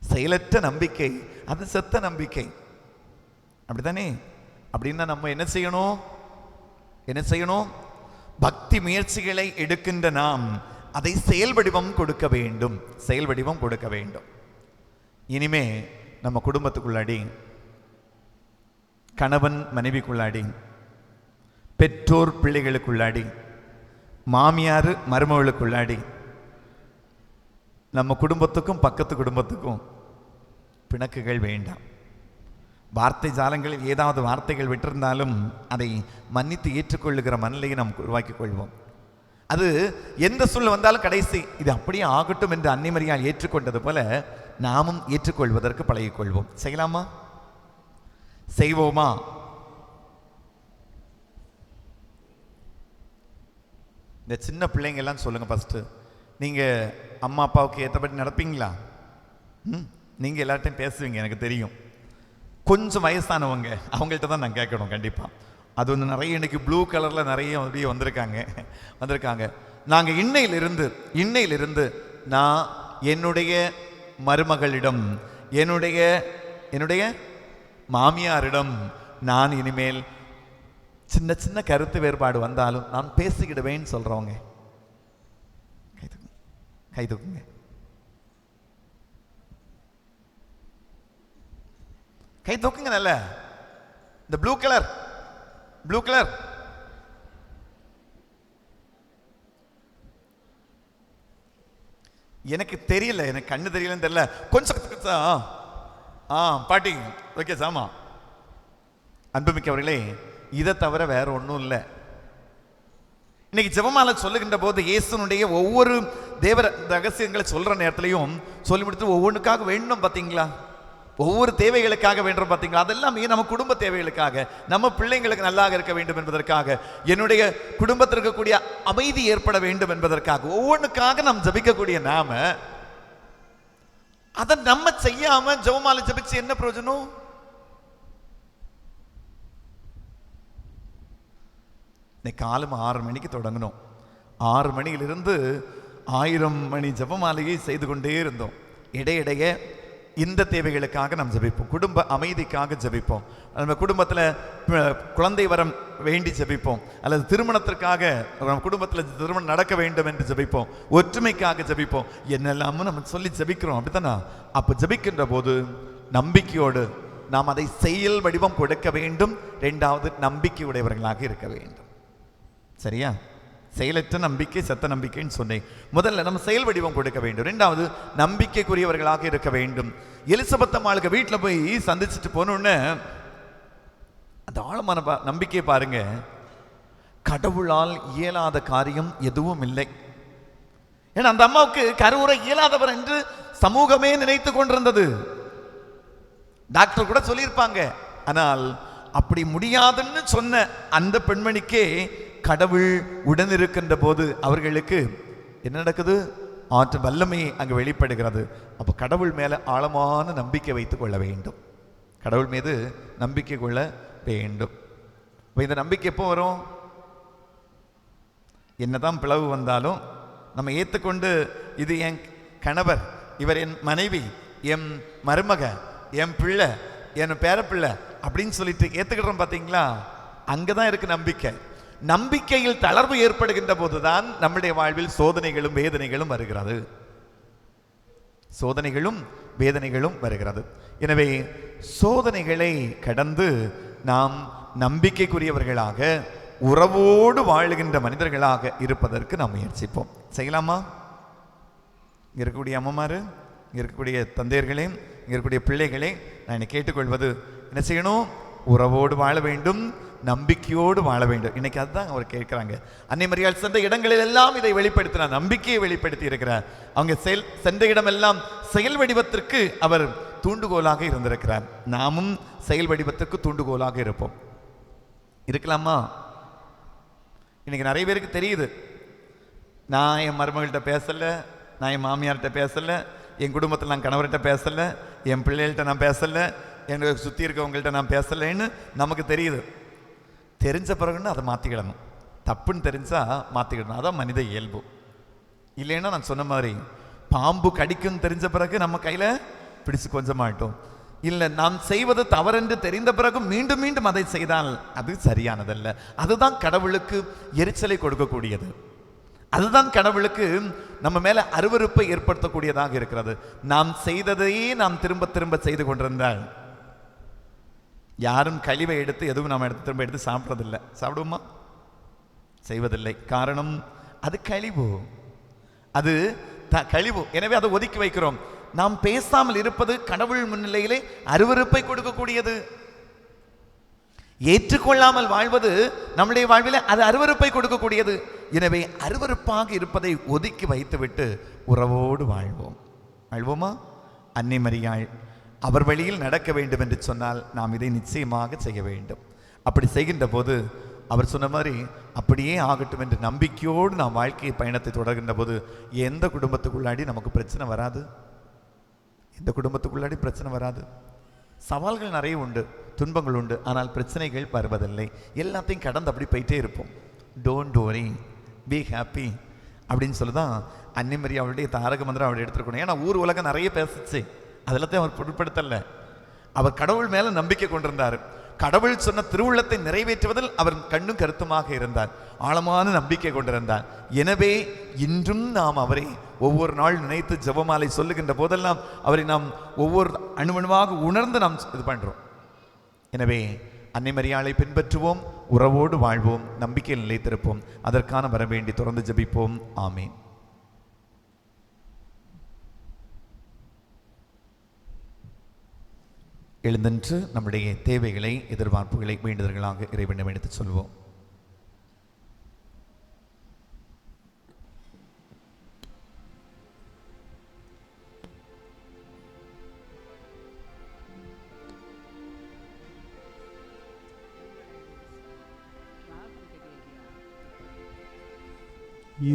செயலற்ற நம்பிக்கை அது செத்த நம்பிக்கை. அப்படித்தானே? அப்படின்னா நம்ம என்ன செய்யணும்? பக்தி முயற்சிகளை எடுக்கின்ற நாம் அதை செயல் வடிவம் கொடுக்க வேண்டும். இனிமே நம்ம குடும்பத்துக்குள்ளாடி, கணவன் மனைவிக்குள்ளாடி, பெற்றோர் பிள்ளைகளுக்குள்ளாடி, மாமியார் மருமகளுக்குள்ளாடி, நம்ம குடும்பத்துக்கும் பக்கத்து குடும்பத்துக்கும் பிணக்குகள் வேண்டாம். வார்த்தை ஜாலங்களில் ஏதாவது வார்த்தைகள் விட்டிருந்தாலும் அதை மன்னித்து ஏற்றுக்கொள்ளுகிற மனநிலையை நாம் உருவாக்கிக் கொள்வோம். அது எந்த சூழ்நிலை வந்தாலும் கடைசி இது அப்படியே ஆகட்டும் என்று அன்னை மரியாள் ஏற்றுக்கொண்டது போல நாமும் ஏற்றுக்கொள்வதற்கு பழகிக்கொள்வோம். செய்யலாமா? செய்வோமா? இந்த சின்ன பிள்ளைங்க எல்லாம் சொல்லுங்க. ஃபர்ஸ்ட் நீங்க அம்மா அப்பாவுக்கு ஏற்றபடி நடப்பீங்களா? நீங்க எல்லார்ட்டையும் பேசுவீங்க, எனக்கு தெரியும். கொஞ்சம் வயசானவங்க அவங்கள்ட்ட தான் நான் கேட்கணும் கண்டிப்பாக. அது வந்து நிறைய இன்னைக்கு ப்ளூ கலரில் நிறைய அப்படியே வந்திருக்காங்க. நாங்கள் இன்னையிலிருந்து நான் என்னுடைய மருமகளிடம், என்னுடைய மாமியாரிடம் நான் இனிமேல் சின்ன சின்ன கருத்து வேறுபாடு வந்தாலும் நான் பேசிக்கிடுவேன்னு சொல்கிறவங்க கை தூக்குங்க. கை தூக்குங்க. நல்ல இந்த ப்ளூ கலர் எனக்கு தெரியல, எனக்கு கண்ணு தெரியலன்னு தெரியல. கொஞ்சம் பாட்டி ஓகே சாமா. அன்புமிக்கவர்களே, இதை தவிர வேற ஒன்றும் இல்லை. இன்னைக்கு ஜெபமாலை சொல்லுகின்ற போது இயேசுனுடைய ஒவ்வொரு தேவ ரகசியங்களை சொல்ற நேரத்திலையும் சொல்லி முடித்து ஒவ்வொன்றுக்காக வேண்டும் பார்த்தீங்களா? ஒவ்வொரு தேவைகளுக்காக வேண்டும் பார்த்தீங்களா? அதெல்லாம் நம்ம குடும்ப தேவைகளுக்காக, நம்ம பிள்ளைங்களுக்கு நல்லாக இருக்க வேண்டும் என்பதற்காக, என்னுடைய குடும்பத்தில் இருக்கக்கூடிய அமைதி ஏற்பட வேண்டும் என்பதற்காக, ஒவ்வொன்றுக்காக நாம் ஜபிக்கக்கூடிய நாம அதை நம்ம செய்யாம ஜெபமாலை ஜபிச்சு என்ன பிரயோஜனம்? இன்னைக்கு காலம் 6 மணிக்கு தொடங்கணும். 6 மணியிலிருந்து 1000 மணி ஜெபமாலையை செய்து கொண்டே இருந்தோம். இடையிடைய இந்த தேவைகளுக்காக நாம் ஜெபிப்போம். குடும்ப அமைதிக்காக ஜெபிப்போம். நம்ம குடும்பத்தில் குழந்தை வரம் வேண்டி ஜெபிப்போம். அல்லது திருமணத்திற்காக நம்ம குடும்பத்தில் திருமணம் நடக்க வேண்டும் என்று ஜெபிப்போம். ஒற்றுமைக்காக ஜெபிப்போம். என்னெல்லாமும் நம்ம சொல்லி ஜெபிக்கிறோம். அப்படித்தானா? அப்போ ஜெபிக்கின்ற போது நம்பிக்கையோடு நாம் அதை செயல் வடிவம் கொடுக்க வேண்டும். 2வது நம்பிக்கையுடையவர்களாக இருக்க வேண்டும். சரியா? செயலற்ற நம்பிக்கை செத்த நம்பிக்கைன்னு சொன்னேன். முதல்ல நம்ம செயல் வடிவம் கொடுக்க வேண்டும். 2வது நம்பிக்கைக்குரியவர்களாக இருக்க வேண்டும். எலிசபெத் அம்மாளுக்கு வீட்டில் போய் சந்திச்சுட்டு போனோன்னு அந்த ஆழமான நம்பிக்கையை பாருங்க. கடவுளால் இயலாத காரியம் எதுவும் இல்லை. ஏன்னா அந்த அம்மாவுக்கு கருவுற இயலாதவர் என்று சமூகமே நினைத்து கொண்டிருந்தது. டாக்டர் கூட சொல்லியிருப்பாங்க. ஆனால் அப்படி முடியாதுன்னு சொன்ன அந்த பெண்மணிக்கே கடவுள் உடனிருக்கின்ற போது அவர்களுக்கு என்ன நடக்குது? ஆற்று வல்லமை அங்கு வெளிப்படுகிறது. அப்போ கடவுள் மேல ஆழமான நம்பிக்கை வைத்துக் கொள்ள வேண்டும். கடவுள் மீது நம்பிக்கை கொள்ள வேண்டும். இப்போ இந்த நம்பிக்கை எப்போ வரும்? என்னதான் பிளவு வந்தாலும் நம்ம ஏற்றுக்கொண்டு இது என் கணவர், இவர் என் மனைவி, என் மருமக, என் பிள்ளை, என் பேரப்பிள்ளை அப்படின்னு சொல்லிட்டு ஏற்றுக்கிட்டோம் பார்த்தீங்களா? அங்கதான் இருக்கு நம்பிக்கை. நம்பிக்கையில் தளர்வு ஏற்படுகின்ற போதுதான் நம்முடைய வாழ்வில் சோதனைகளும் வேதனைகளும் வருகிறது. வருகிறது. எனவே சோதனைகளை கடந்து நாம் நம்பிக்கைக்குரியவர்களாக, உறவோடு வாழுகின்ற மனிதர்களாக இருப்பதற்கு நாம் முயற்சிப்போம். செய்யலாமா? இங்க இருக்கக்கூடிய அம்மமாரு, இங்க இருக்கக்கூடிய தந்தையர்களே, இங்க இருக்கக்கூடிய பிள்ளைகளே, நான் கேட்டுக்கொள்வது என்ன செய்யணும்? உறவோடு வாழ வேண்டும், நம்பிக்கையோடு வாழ வேண்டும். இன்னைக்கு அதுதான் அவர் கேட்கிறாங்க. அன்னை மரியாள் சென்ற இடங்களில் எல்லாம் இதை வெளிப்படுத்தினார், நம்பிக்கையை வெளிப்படுத்தி இருக்கிறார். அவங்க சென்ற இடமெல்லாம் செயல் வடிவத்திற்கு அவர் தூண்டுகோலாக இருந்திருக்கிறார். நாமும் செயல் வடிவத்திற்கு தூண்டுகோலாக இருப்போம். இருக்கலாமா? இன்னைக்கு நிறைய பேருக்கு தெரியுது, நான் என் மருமகள்கிட்ட பேசலை, நான் என் மாமியார்கிட்ட பேசலை, என் குடும்பத்தில் நான் கணவர்கிட்ட பேசலை, என் பிள்ளைகள்கிட்ட நான் பேசலை, என்னை சுற்றி இருக்கவங்கள்ட்ட நான் பேசலைன்னு நமக்கு தெரியுது. தெரிஞ்ச பிறகுன்னு அதை மாற்றிக்கிடணும். தப்புன்னு தெரிஞ்சால் மாற்றிக்கிடணும். அதான் மனித இயல்பு. இல்லைன்னா நான் சொன்ன மாதிரி பாம்பு கடிக்குன்னு தெரிஞ்ச பிறகு நம்ம கையில் பிடிச்சு கொஞ்சம் மாட்டோம். இல்லை, நாம் செய்வது தவறென்று தெரிந்த பிறகு மீண்டும் மீண்டும் அதை செய்தால் அது சரியானதல்ல. அதுதான் கடவுளுக்கு எரிச்சலை கொடுக்கக்கூடியது. அதுதான் கடவுளுக்கு நம்ம மேல அருவருப்பை ஏற்படுத்தக்கூடியதாக இருக்கிறது. நாம் செய்ததையே நாம் திரும்ப திரும்ப செய்து கொண்டிருந்தால், யாரும் கழிவை எடுத்து எதுவும் நாம் திரும்ப எடுத்து சாப்பிட்றதில்லை. சாப்பிடுவோமா? செய்வதில்லை. காரணம், அது கழிவு, அது கழிவு. எனவே அதை ஒதுக்கி வைக்கிறோம். நாம் பேசாமல் இருப்பது கடவுள் முன்னிலையிலே அருவருப்பை கொடுக்கக்கூடியது. ஏற்றுக்கொள்ளாமல் வாழ்வது நம்முடைய வாழ்வில் அது அருவருப்பை கொடுக்கக்கூடியது. எனவே அருவருப்பாக இருப்பதை ஒதுக்கி வைத்துவிட்டு உறவோடு வாழ்வோமா? அன்னை மரியாள் அவர் வழியில் நடக்க வேண்டும் என்று சொன்னால் நாம் இதை நிச்சயமாக செய்ய வேண்டும். அப்படி செய்கின்ற போது அவர் சொன்ன மாதிரி அப்படியே ஆகட்டும் என்று நம்பிக்கையோடு நாம் வாழ்க்கை பயணத்தை தொடர்கின்ற போது எந்த குடும்பத்துக்குள்ளாடி நமக்கு பிரச்சனை வராது. எந்த குடும்பத்துக்குள்ளாடி பிரச்சனை வராது. சவால்கள் நிறைய உண்டு, துன்பங்கள் உண்டு, ஆனால் பிரச்சனைகள் வருவதில்லை. எல்லாத்தையும் கடந்து அப்படி போயிட்டே இருப்போம். டோன்ட் வரி, பி ஹாப்பி அப்படின்னு சொல்லிதான் அன்னை மரியாளுடைய தாரக மந்திரம் அவருடைய எடுத்துருக்கணும். ஏன்னா ஊர் உலகம் நிறைய பேசிச்சு, அதெல்லாத்தையும் அவர் பொருட்படுத்தலை. அவர் கடவுள் மேல நம்பிக்கை கொண்டிருந்தார். கடவுள் சொன்ன திருவுள்ளத்தை நிறைவேற்றுவதில் அவர் கண்ணும் கருத்துமாக இருந்தார். ஆழமான நம்பிக்கை கொண்டிருந்தார். எனவே இன்றும் நாம் அவரை ஒவ்வொரு நாள் நினைத்து ஜெபமாலை சொல்லுகின்ற போதெல்லாம் அவரை நாம் ஒவ்வொரு அணுவணுவாக உணர்ந்து நாம் இது பண்றோம். எனவே அன்னை மரியாளை பின்பற்றுவோம், உறவோடு வாழ்வோம், நம்பிக்கையில் நிலைத்திருப்போம். அதற்கான வர வேண்டி தொடர்ந்து ஜெபிப்போம். ஆமீன். எழுந்தென்று நம்முடைய தேவைகளை, எதிர்பார்ப்புகளை, வேண்டுதல்களாக இறைவனிடம் எடுத்து சொல்வோம்.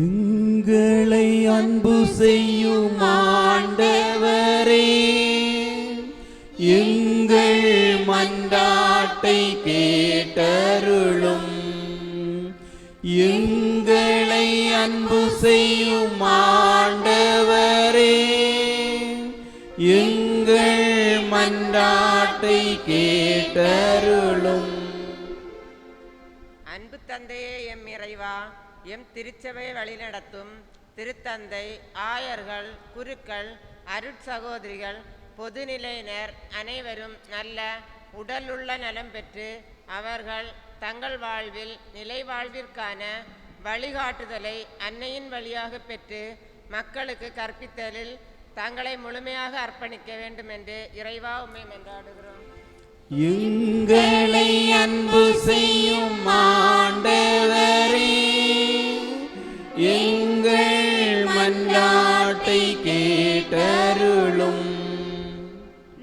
எங்களை அன்பு செய்யும் ஆண்டவரே, எங்கள் மன்றாட்டை கேட்டருளும். எங்களை அன்பு செய்யும் ஆண்டவரே, எங்கள் மன்றாட்டை கேட்டருளும். அன்பு தந்தையே, எம் இறைவா, எம் திருச்சபை வழிநடத்தும் திருத்தந்தை, ஆயர்கள், குருக்கள், அருட்சகோதரிகள், பொதுநிலையினர் அனைவரும் நல்ல உடலுள்ள நலம் பெற்று அவர்கள் தங்கள் வாழ்வில் நிலை வாழ்விற்கான வழிகாட்டுதலை அன்னையின் வழியாக பெற்று மக்களுக்கு கற்பித்தலில் தங்களை முழுமையாக அர்ப்பணிக்க வேண்டும் என்று இறைவா உம்மை மன்றாடுகிறோம். எங்களை அன்பு செய்யும் ஆண்டவரே, எங்கள் மன்றாட்டை கேட்டருளும்.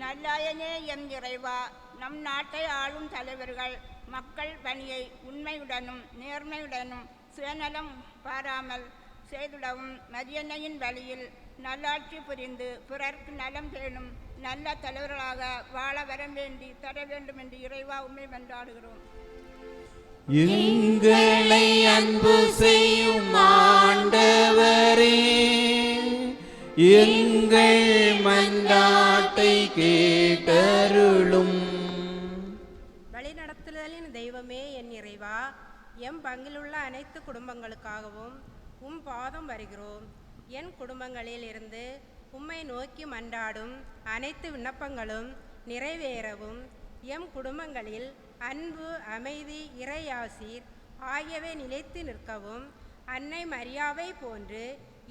நல்லாயனே எம் இறைவா, நம் நாட்டை ஆளும் தலைவர்கள் மக்கள் பணியை உண்மையுடனும் நேர்மையுடனும் சுயநலம் பாராமல் செய்திடவும் மரியன்னையின் வழியில் நல்லாட்சி புரிந்து பிறர்க்கு நலம் பேணும் நல்ல தலைவர்களாக வாழ வர வேண்டி தர வேண்டும் என்று இறைவா உம்மை மன்றாடுகிறோம். எங்களை அன்பு செய்யும் ஆண்டவரே, எங்கள் மன்றாட்டை கேட்டருளும். வழிநடத்துதலின் தெய்வமே என் இறைவா, எம் பங்கிலுள்ள அனைத்து குடும்பங்களுக்காகவும் உம் பாதம் வருகிறோம். என் குடும்பங்களில் இருந்து உம்மை நோக்கி மன்றாடும் அனைத்து விண்ணப்பங்களும் நிறைவேறவும், எம் குடும்பங்களில் அன்பு, அமைதி, இறையாசீர் ஆகியவை நிலைத்து நிற்கவும், அன்னை மரியாவை போன்று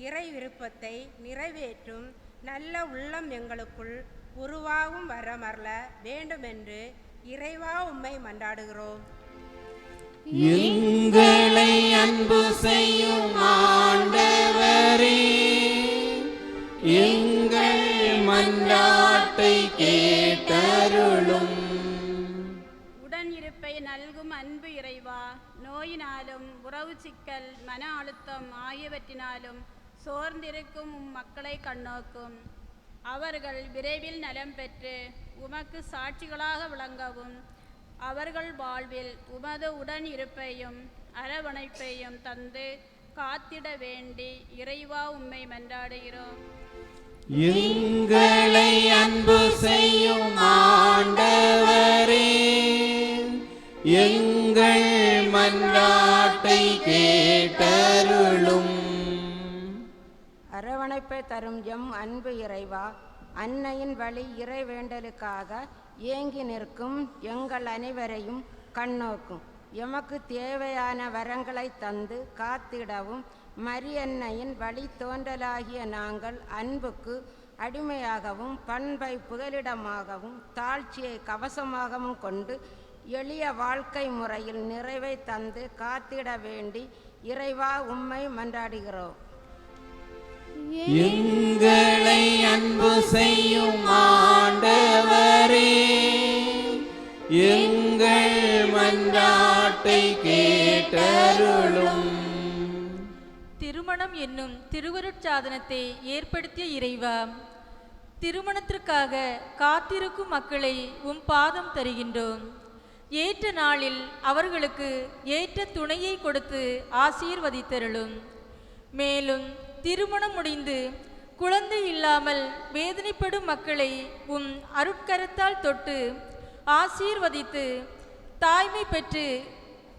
இறை விருப்பத்தை நிறைவேற்றும் நல்ல உள்ளம் எங்களுக்குள் உருவாகும் வரமரல வேண்டுமென்று இறைவா உம்மை மன்றாடுகிறோம். எங்களை அன்பு செய்யும் ஆண்டவரே, எங்கள் மன்றாட்டை கேட்டருளும். உடன் இருப்பை நல்கும் அன்பு இறைவா, நோயினாலும் உறவு சிக்கல் மன அழுத்தம் ஆகியவற்றினாலும் சோர்ந்திருக்கும் மக்களை கண்ணோக்கும். அவர்கள் விரைவில் நலம் பெற்று உமக்கு சாட்சிகளாக விளங்கவும் அவர்கள் வாழ்வில் உமது உடன் இருப்பையும் அரவணைப்பையும் தந்து காத்திட வேண்டி இறைவா உம்மை மன்றாடுகிறோம். எங்களை அன்பு செய்யும் ஆண்டவரே, எங்கள் மன்றாட்டை கேட்டருளும். அரவணைப்பை தரும் எம் அன்பு இறைவா, அன்னையின் வழி இறை வேண்டலுக்காக ஏங்கி நிற்கும் எங்கள் அனைவரையும் கண்ணோக்கும். எமக்கு தேவையான வரங்களை தந்து காத்திடவும் மரியன்னையின் வழி தோன்றலாகிய நாங்கள் அன்புக்கு அடிமையாகவும் பண்பை புகலிடமாகவும் தாழ்ச்சியை கவசமாகவும் கொண்டு எளிய வாழ்க்கை முறையில் நிறைவை தந்து காத்திட வேண்டி இறைவா உம்மை மன்றாடுகிறோம். எங்களை அன்பு செய்யும் ஆண்டவரே, எங்கள் மன்றாட்டை கேட்டருளும். திருமணம் என்னும் திருவருட்சாதனத்தை ஏற்படுத்திய இறைவா, திருமணத்திற்காக காத்திருக்கும் மக்களை உம் பாதம் தருகின்றோம். ஏற்ற நாளில் அவர்களுக்கு ஏற்ற துணையை கொடுத்து ஆசீர்வதித்தருளும். மேலும் திருமணம் முடிந்து குழந்தை இல்லாமல் வேதனைப்படும் மக்களை உம் அருட்கரத்தால் தொட்டு ஆசீர்வதித்து தாய்மை பெற்று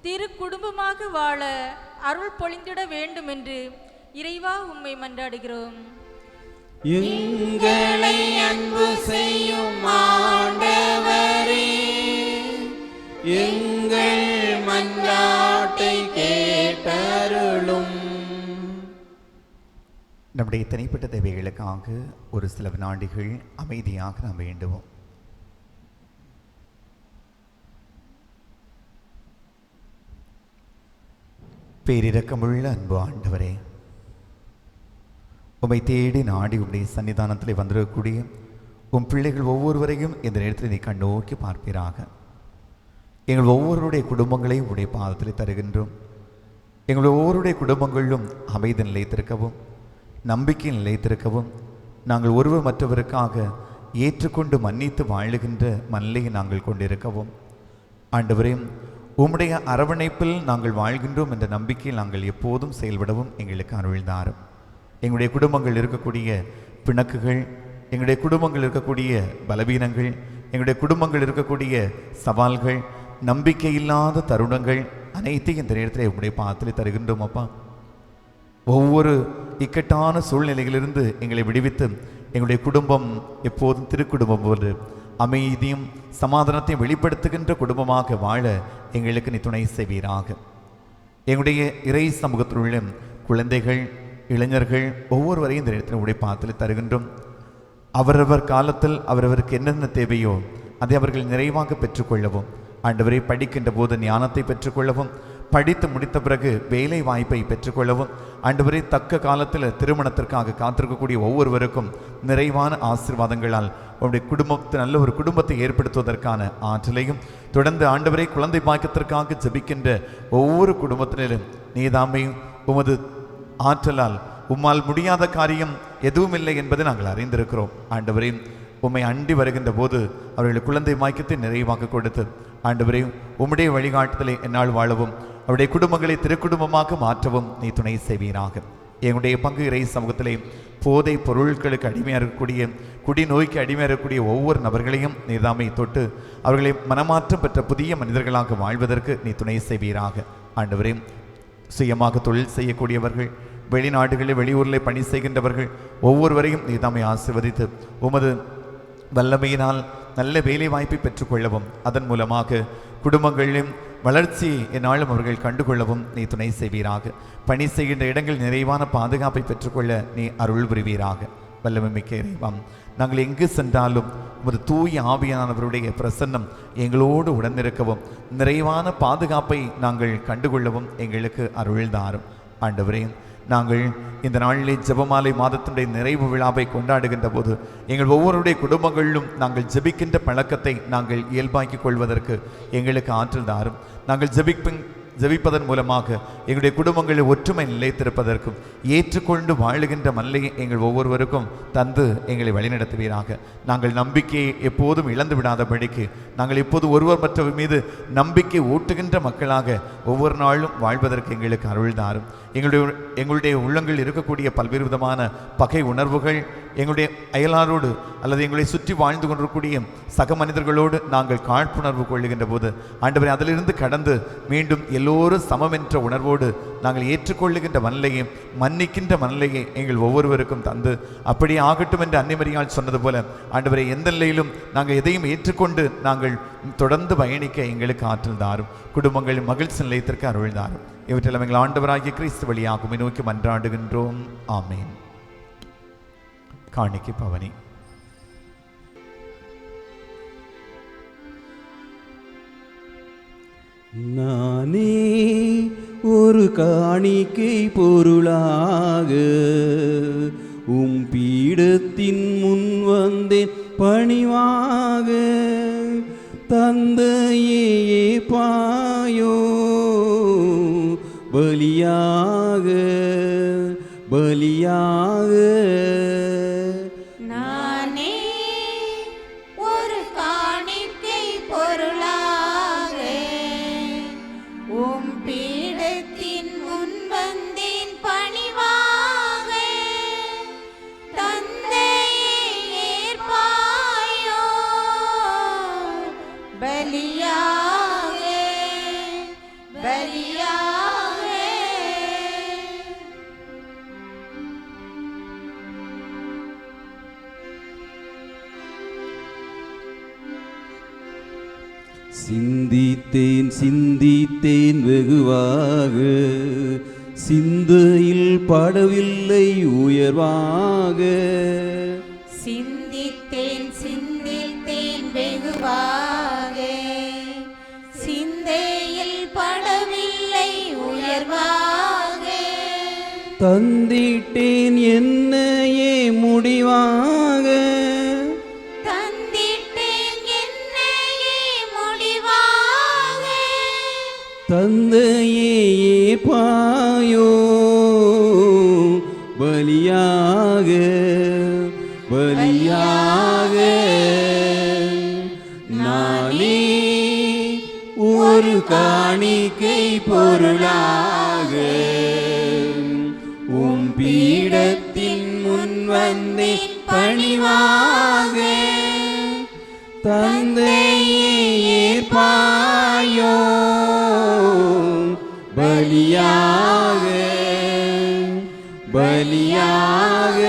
திரு குடும்பமாக வாழ அருள் பொழிந்திட வேண்டும் என்று இறைவா உம்மை மன்றாடுகிறோம். எங்களை அன்பு செய்யும் ஆண்டவரே, எங்கள் மன்றாட்டை கேட்டருளும். நம்முடைய தனிப்பட்ட தேவைகளுக்காக ஒரு சில வினாடிகள் அமைதியாக நாம் வேண்டுவோம். பேரிரக்கமுள்ள அன்பு ஆண்டவரே, உம்மை தேடி நாடி உம்முடைய சன்னிதானத்தில் வந்திருக்கக்கூடிய உம் பிள்ளைகள் ஒவ்வொருவரையும் இந்த நேரத்தில் நீ கண்ணோக்கி பார்ப்பீராக. எங்கள் ஒவ்வொருடைய குடும்பங்களையும் உடைய பாதத்தில் தருகின்றோம். எங்கள் ஒவ்வொருடைய குடும்பங்களிலும் அமைதி நிலைத்திருக்கவும் நம்பிக்கை நிலைத்திருக்கவும் நாங்கள் ஒருவர் மற்றவருக்காக ஏற்றுக்கொண்டு மன்னித்து வாழுகின்ற மனநிலையை நாங்கள் கொண்டிருக்கவும் ஆண்டவரே, உம்முடைய அரவணைப்பில் நாங்கள் வாழ்கின்றோம் என்ற நம்பிக்கையில் நாங்கள் எப்போதும் செயல்படவும் எங்களுக்கு அருள்தாரும். எங்களுடைய குடும்பங்கள் இருக்கக்கூடிய பிணக்குகள், எங்களுடைய குடும்பங்கள் இருக்கக்கூடிய பலவீனங்கள், எங்களுடைய குடும்பங்கள் இருக்கக்கூடிய சவால்கள், நம்பிக்கையில்லாத தருணங்கள் அனைத்தையும் இந்த நேரத்தில் உம்முடைய பாதத்தில் தருகின்றோம் அப்பா. ஒவ்வொரு இக்கட்டான சூழ்நிலையிலிருந்து எங்களை விடுவித்து எங்களுடைய குடும்பம் எப்போதும் திருக்குடும்பம் போன்று அமைதியும் சமாதானத்தையும் வெளிப்படுத்துகின்ற குடும்பமாக வாழ எங்களுக்கு நீ துணை செய்வீராக. எங்களுடைய இறை சமூகத்தில் உள்ள குழந்தைகள், இளைஞர்கள் ஒவ்வொருவரையும் இந்த இடத்தில் உடைய பாதத்தில் தருகின்றோம். அவரவர் காலத்தில் அவரவருக்கு என்னென்ன தேவையோ அதை அவர்கள் நிறைவாக பெற்றுக்கொள்ளவும், ஆண்டவரை படிக்கின்ற போது ஞானத்தை பெற்றுக்கொள்ளவும், படித்து முடித்த பிறகு வேலை வாய்ப்பை பெற்றுக்கொள்ளவும், ஆண்டவரை தக்க காலத்தில் திருமணத்திற்காக காத்திருக்கக்கூடிய ஒவ்வொருவருக்கும் நிறைவான ஆசீர்வாதங்களால் உங்களுடைய குடும்பத்தை நல்ல ஒரு குடும்பத்தை ஏற்படுத்துவதற்கான ஆற்றலையும், தொடர்ந்து ஆண்டவரை குழந்தை பாக்கியத்திற்காக ஜெபிக்கின்ற ஒவ்வொரு குடும்பத்தினரும் நீதாமை உமது ஆற்றலால் உம்மால் முடியாத காரியம் எதுவும் இல்லை என்பதை நாங்கள் அறிந்திருக்கிறோம். ஆண்டவரே, உம்மை அண்டி வருகின்ற போது அவர்களுக்கு குழந்தை பாக்கியத்தை நிறைவாக கொடுத்து ஆண்டவரே உம்முடைய வழிகாட்டுதலை என்னால் வாழவும் அவருடைய குடும்பங்களை திருக்குடும்பமாக மாற்றவும் நீ துணை செய்வீராக. எங்களுடைய பங்கு இறை சமூகத்திலே போதை பொருட்களுக்கு அடிமையாக இருக்கக்கூடிய, குடிநோய்க்கு அடிமையாக இருக்கக்கூடிய ஒவ்வொரு நபர்களையும் நீதாமை தொட்டு அவர்களை மனமாற்றம் பெற்ற புதிய மனிதர்களாக வாழ்வதற்கு நீ துணை செய்வீராக. ஆண்டவரே, சுயமாக தொழில் செய்யக்கூடியவர்கள், வெளிநாடுகளில் வெளியூரில் பணி செய்கின்றவர்கள் ஒவ்வொருவரையும் நீதாமை ஆசீர்வதித்து உமது வல்லமையினால் நல்ல வேலை வாய்ப்பை பெற்றுக்கொள்ளவும், அதன் மூலமாக குடும்பங்களிலும் வளர்ச்சி என்னாலும் அவர்கள் கண்டுகொள்ளவும் நீ துணை செய்வீராக. பணி செய்கின்ற இடங்கள் நிறைவான பாதுகாப்பை பெற்றுக்கொள்ள நீ அருள் புரிவீராக. வல்லமை மிக்க இறைவாம், நாங்கள் எங்கு சென்றாலும் உமது தூய ஆவியானவருடைய பிரசன்னம் எங்களோடு உடனிருக்கவும், நிறைவான பாதுகாப்பை நாங்கள் கண்டுகொள்ளவும் எங்களுக்கு அருள்தாரும். ஆண்டவரே, நாங்கள் இந்த நாளிலே ஜெபமாலை மாதத்தினுடைய நிறைவு விழாவை கொண்டாடுகின்ற போது எங்கள் ஒவ்வொருடைய குடும்பங்களிலும் நாங்கள் ஜெபிக்கின்ற பழக்கத்தை நாங்கள் இயல்பாக்கிக் கொள்வதற்கு எங்களுக்கு ஆற்றல் தாரும். நாங்கள் ஜெபிப்பதன் மூலமாக எங்களுடைய குடும்பங்களில் ஒற்றுமை நிலைத்திருப்பதற்கும் ஏற்றுக்கொண்டு வாழுகின்ற மல்லையை எங்கள் ஒவ்வொருவருக்கும் தந்து எங்களை வழிநடத்துவீராக. நாங்கள் நம்பிக்கையை எப்போதும் இழந்து விடாதபடிக்கு நாங்கள் எப்போது ஒருவர் மற்றவர் மீது நம்பிக்கை ஊட்டுகின்ற மக்களாக ஒவ்வொரு நாளும் வாழ்வதற்கு எங்களுக்கு அருள் தாரும். எங்களுடைய உள்ளங்கள் இருக்கக்கூடிய பல்வேறு விதமான பகை உணர்வுகள், எங்களுடைய அயலாரோடு அல்லது எங்களை சுற்றி வாழ்ந்து கொண்டிருக்கக்கூடிய சக மனிதர்களோடு நாங்கள் காழ்ப்புணர்வு கொள்ளுகின்ற போது ஆண்டவரே, அதிலிருந்து கடந்து மீண்டும் எல்லோரும் சமம் என்ற உணர்வோடு நாங்கள் ஏற்றுக்கொள்ளுகின்ற மனநிலையை, மன்னிக்கின்ற மனநிலையை எங்கள் ஒவ்வொருவருக்கும் தந்து அப்படியே ஆகட்டும் என்று அன்னை மரியாள் சொன்னது போல ஆண்டவரே, எந்த நிலையிலும் நாங்கள் எதையும் ஏற்றுக்கொண்டு நாங்கள் தொடர்ந்து பயணிக்க எங்களுக்கு ஆற்றல் தாரும். குடும்பங்களின் மகிழ்ச்சி நிலையத்திற்கு அருள் தாரும். இவற்றெல்லாம் எங்கள் ஆண்டவராகிய கிறிஸ்து வழியாக நோக்கி மன்றாடுகின்றோம். ஆமேன். காணிக்கை பவனி. நானே ஒரு காணிக்கை பொருளாக உம் பீடத்தின் முன் வந்தேன் பணிவாக. தந்தையே பாயோ பலியாக பலியாக. நானே ஒரு காணிக்கை பொருளாக உம் பீடத்தின் முன் வந்தேன் பணிவாக. தந்தையே ஏற்பாயோ பலியாக பலியாக. சிந்தித்தேன் சிந்தித்தேன் வெகுவாக, சிந்தையில் படவில்லை உயர்வாக. சிந்தித்தேன் சிந்தித்தேன் வெகுவாக, சிந்தையில் படவில்லை உயர்வாக. தந்திட்டேன் என்னையே முடிவாக, தந்தையே பாயோ பலியாக பலியாக. நானே ஒரு காணிக்கை பொருளாக உம் பீடத்தின் முன் வந்தேன் பணிவாக. தந்தையே ஏற்பாயோ பலியாக பலியாக.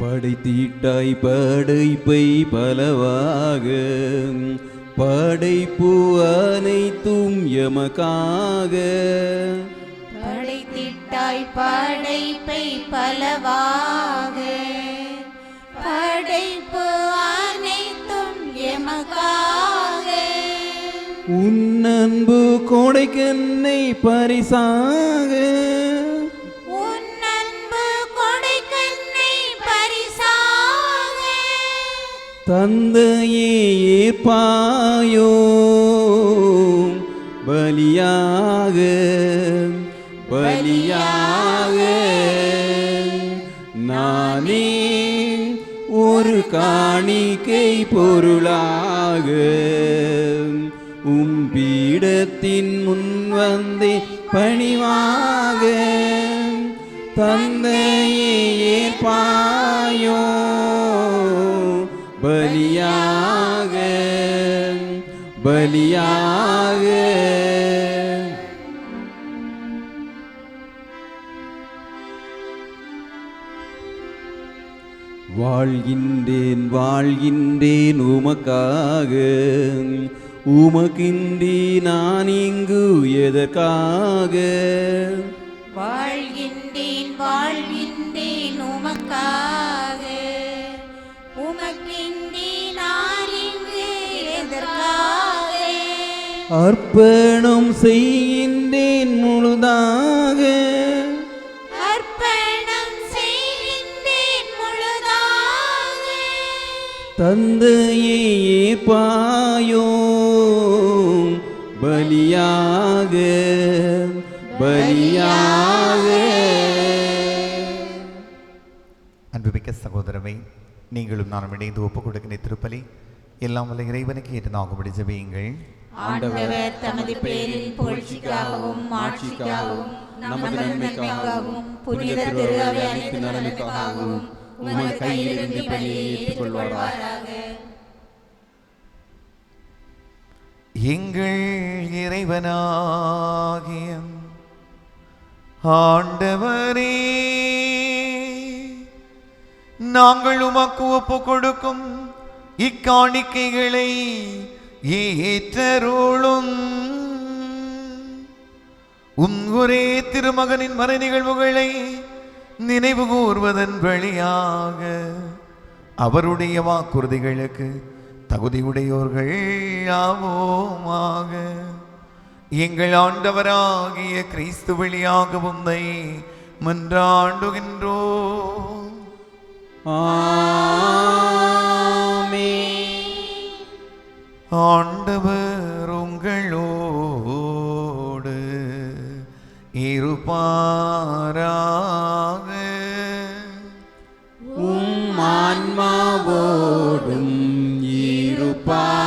படைத்தீட்டாய் படைப்பை பலவாக, படைப்பு அனைத்தும் எமக்காக. படைத்திட்டாய் படைப்பை பலவாக, படைப்பு அனைத்தும் எமக்காக. உன் அன்பு கொடைக்கென்னை பரிசாக, உன் அன்பு கொடைக்கென்னை பரிசாக. தந்தையே ஏற்பாயோ பலியாக பலியாக. நானே ஒரு காணிக்கை பொருளாக உம் பீடத்தின் முன் வந்தே பணிவாக. தந்தையே ஏற்பாயோ பலியாக பலியாக. வாழ்கின்றேன் வாழ்கின்றேன் உமக்காக, உமக்கின்றி நான் இங்கு எதற்காக. வாழ்கின்றேன் வாழ்கின்றேன் உமக்காக, உமக்கின்றி நான் இங்கு எதற்காக. அர்ப்பணம் செய்கின்றேன் முழுதாக, அர்ப்பணம் செய்கின்றேன் தந்தையே பாயோ பலியாக பலியாக. அன்புமிக்க சகோதரமே, நீங்களும் நானும் இணைந்து ஒப்புக் கொடுக்கிற திருப்பலி எல்லாம் வல்ல இறைவனுக்கு ஏற்றதாகும்படி ஜெபியுங்கள். ஆண்டவர் தமது பேரின் புகழ்ச்சிக்காகவும் மாட்சிக்காகவும் நமது நன்மைக்காகவும் புனித திரு அவை அனைத்து நலனுக்காகவும் உமது கையிலிருந்து பலியை ஏற்றுக்கொள்வாராக. எங்கள் இறைவனாகிய ஆண்டவரே, நாங்கள் உமக்கு ஒப்புக் கொடுக்கும் இக்காணிக்கைகளை ஏற்றருளும். ஒரே திருமகனின் மறை நிகழ்வுகளை நினைவு கூர்வதன் வழியாக அவருடைய வாக்குறுதிகளுக்கு தகுதியுடையோர்கள் ஆவோமாக. எங்கள் ஆண்டவராகிய கிறிஸ்து வழியாக உம்மை மன்றாடுகின்றோம். ஆண்டவர் உங்களோடு இருப்பாராக. உம் ஆன்மாவோடும் இருப்பாராக.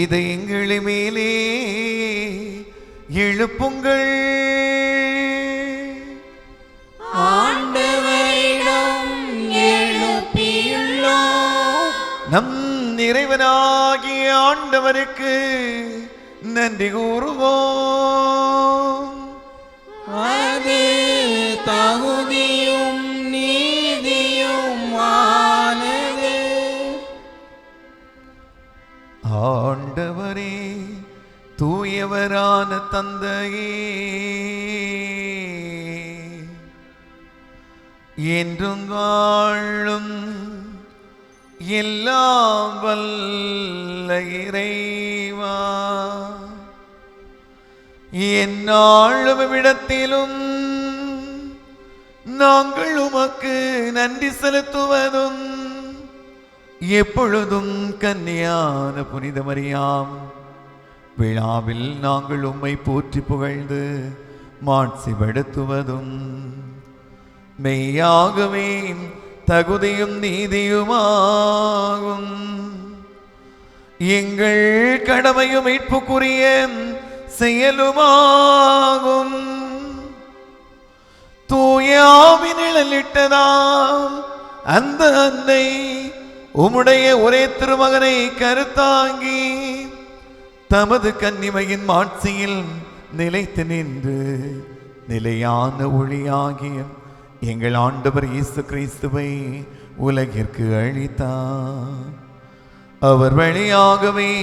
இதை எங்களை மேலே எழுப்புங்கள். ஆண்டவரிடம் எழுப்பியுள்ளோம். நம் இறைவனாகிய ஆண்டவருக்கு நன்றி கூறுவோம். அது தகுதியும் நீதியும் ஆனது. ஆண்டவரே, தூயவரான தந்தையே, என்றும் வாழும் எல்லாம் வல்ல இறைவா, எந்நாளும் விடத்திலும் நாங்கள் உமக்கு நன்றி செலுத்துவதும் எப்பொழுதும் கன்னியான புனித மரியாம் விழாவில் நாங்கள் உம்மை போற்றி புகழ்ந்து மாட்சிப்படுத்துவதும் மெய்யாகவே தகுதியும் நீதியுமாகும். எங்கள் கடமையும் மீட்புக்குரிய செயலுமாகும். தூயாவி நிழலிட்டதாம் அந்த அன்னை உம்முடைய ஒரே திருமகனை கருத்தாங்கி தமது கன்னிமையின் மாட்சியில் நிலைத்து நின்று நிலையான ஒளியாகிய எங்கள் ஆண்டவர் இயேசு கிறிஸ்துவை உலகிற்கு அளித்தார். அவர் வழியாகவே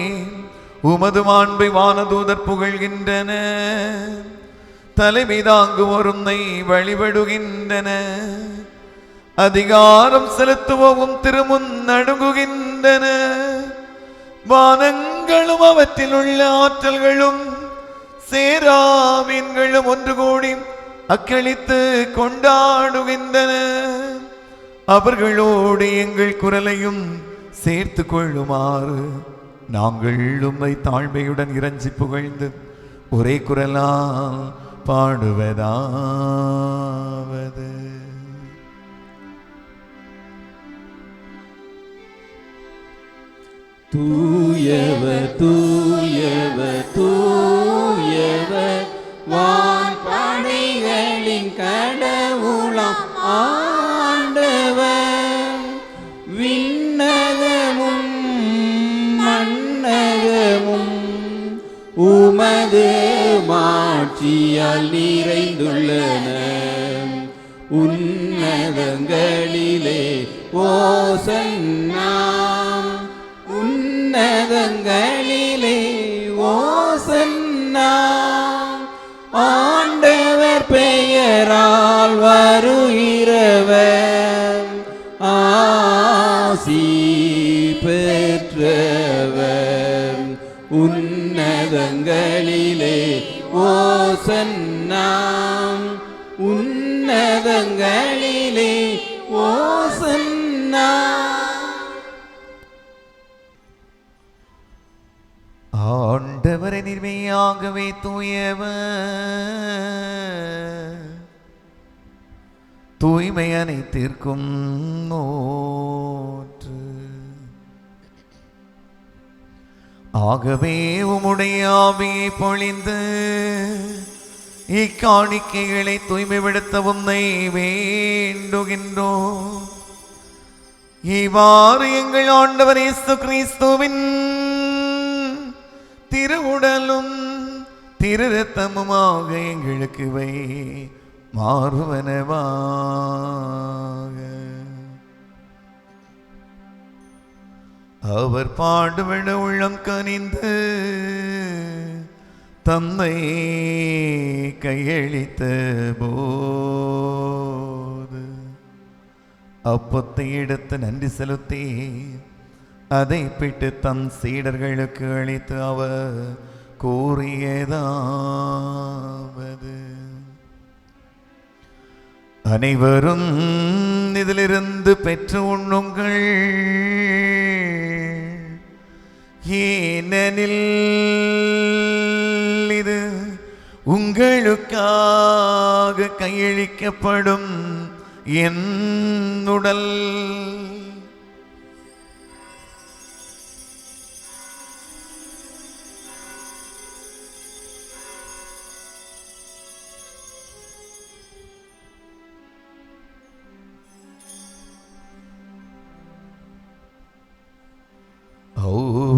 உமது மாண்பை வானதூதர் புகழ்கின்றன, தலைமை தாங்குவோர் உம்மை வழிபடுகின்றன, அதிகாரம் செலுத்துவோம் திருமுன் நடுங்குகின்றன. வானங்களும் அவற்றில் உள்ள ஆற்றல்களும் சேராமீன்களும் ஒன்று கூடி அக்களித்து கொண்டாடுகின்றன. அவர்களோடு எங்கள் குரலையும் சேர்த்து கொள்ளுமாறு நாங்கள் உம்மை தாழ்மையுடன் இறைஞ்சி புகழ்ந்து ஒரே குரலால் பாடுவதாவது. தூயவர் தூயவர் தூயவர் வான்படைகளின் கடவுளாம் ஆண்டவர். விண்ணகமும் மண்ணகமும் உமது மாட்சியால் நிறைந்துள்ளன. உன்னதங்களிலே ஓசன்னா, உன்னதங்களிலே ஓசன்னா. ஆண்டவர் பெயரால் வருகிறவர் ஆசி பெற்றவர். உன்னதங்களிலே ஓசன்னா, உன்னதங்களிலே ஓசன்னா. மெய்யாகவே தூயவர், தூய்மை அனைத்திற்கும் நோற்று. ஆகவே உம்முடைய ஆவியை பொழிந்து இக்காணிக்கைகளை தூய்மைப்படுத்த உம்மை வேண்டுகின்றோம். இவ்வாறு எங்கள் ஆண்டவர் இயேசு கிறிஸ்துவின் திருவுடலும் திரு இரத்தமுமாக எங்களுக்கு இவை மாறுவனவாக. அவர் பாடுபட உள்ளம் கனிந்து தம்மை கையளித்த போது அப்பத்தை எடுத்து நன்றி செலுத்தி அதை பிட்டு தம் சீடர்களுக்கு அளித்து அவர் கூறியதாவது, அனைவரும் இதிலிருந்து பெற்று உண்ணுங்கள், ஏனெனில் இது உங்களுக்காக கையளிக்கப்படும் என் உடல்.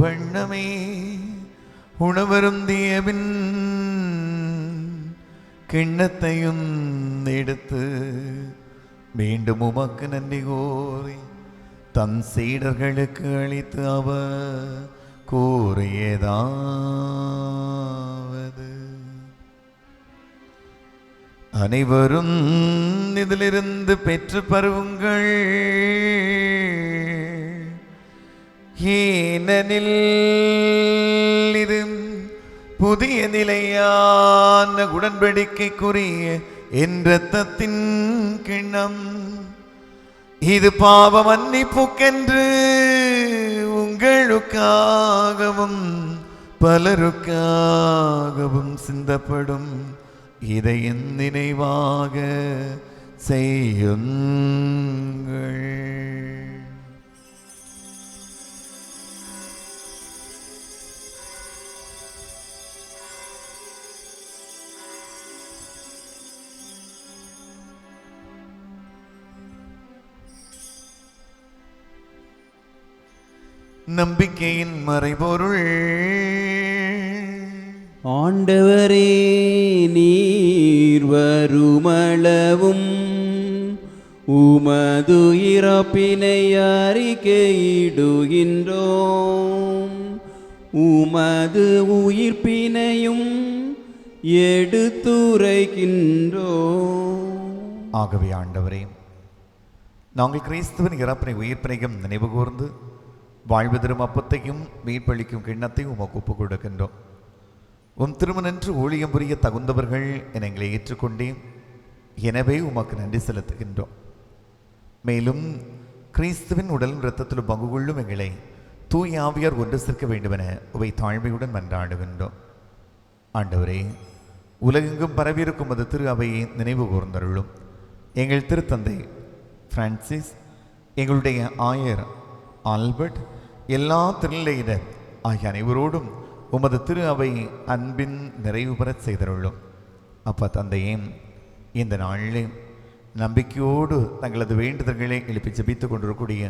வண்ணமே உணவருந்தியபின் கிண்ணத்தையும் எடுத்து மீண்டும் உமக்கு நன்றி கோரி தம் சீடர்களுக்கு அளித்து அவர் கூறியதாவது, அனைவரும் இதிலிருந்து பெற்று பருவுங்கள், ஏனெனில் இது புதிய நிலையான உடன்படிக்கைக்குரிய என் இரத்தத்தின் கிண்ணம். இது பாவ மன்னிப்புக்கென்று உங்களுக்காகவும் பலருக்காகவும் சிந்தப்படும். இதை என் நினைவாக செய்யுங்கள். நம்பிக்கையின் மறைபொருள். ஆண்டவரே, நீர் வருமளவும் உமது இறப்பினை அறிக்கையிடுகின்றோம், உமது உயிர்ப்பினையும் எடுத்துரைக்கின்றோம். ஆகவே ஆண்டவரே, நாங்கள் கிறிஸ்துவின் இறப்பினை உயிர்ப்பினையும் நினைவு கூர்ந்து வாழ்வு தரும் அப்பத்தையும் மீட்பளிக்கும் கிண்ணத்தையும் உமக்கு ஒப்புக் கொடுக்கின்றோம். உம் திருமணன்று ஊழியம் புரிய தகுந்தவர்கள் என எங்களை ஏற்றுக்கொண்டேன், எனவே உமக்கு நன்றி செலுத்துகின்றோம். மேலும் கிறிஸ்துவின் உடலும் இரத்தத்திலும் பங்கு கொள்ளும் எங்களை தூய் ஆவியார் ஒன்று சேர்க்க வேண்டுமென உவை தாழ்மையுடன் மன்றாடுகின்றோம். ஆண்டவரே, உலகெங்கும் பரவியிருக்கும் அது திரு அவையை நினைவு கூர்ந்தருளும். எங்கள் திருத்தந்தை பிரான்சிஸ், எங்களுடைய ஆயர் ஆல்பர்ட், எல்லா திருநிலையினர் ஆகிய அனைவரோடும் உமது திரு அவை அன்பின் நிறைவு பெறச் செய்தருளும். அப்பா தந்தையே, இந்த நாளிலே நம்பிக்கையோடு தங்களது வேண்டுதல்களை எழுப்பி ஜெபித்துக் கொண்டிருக்கக்கூடிய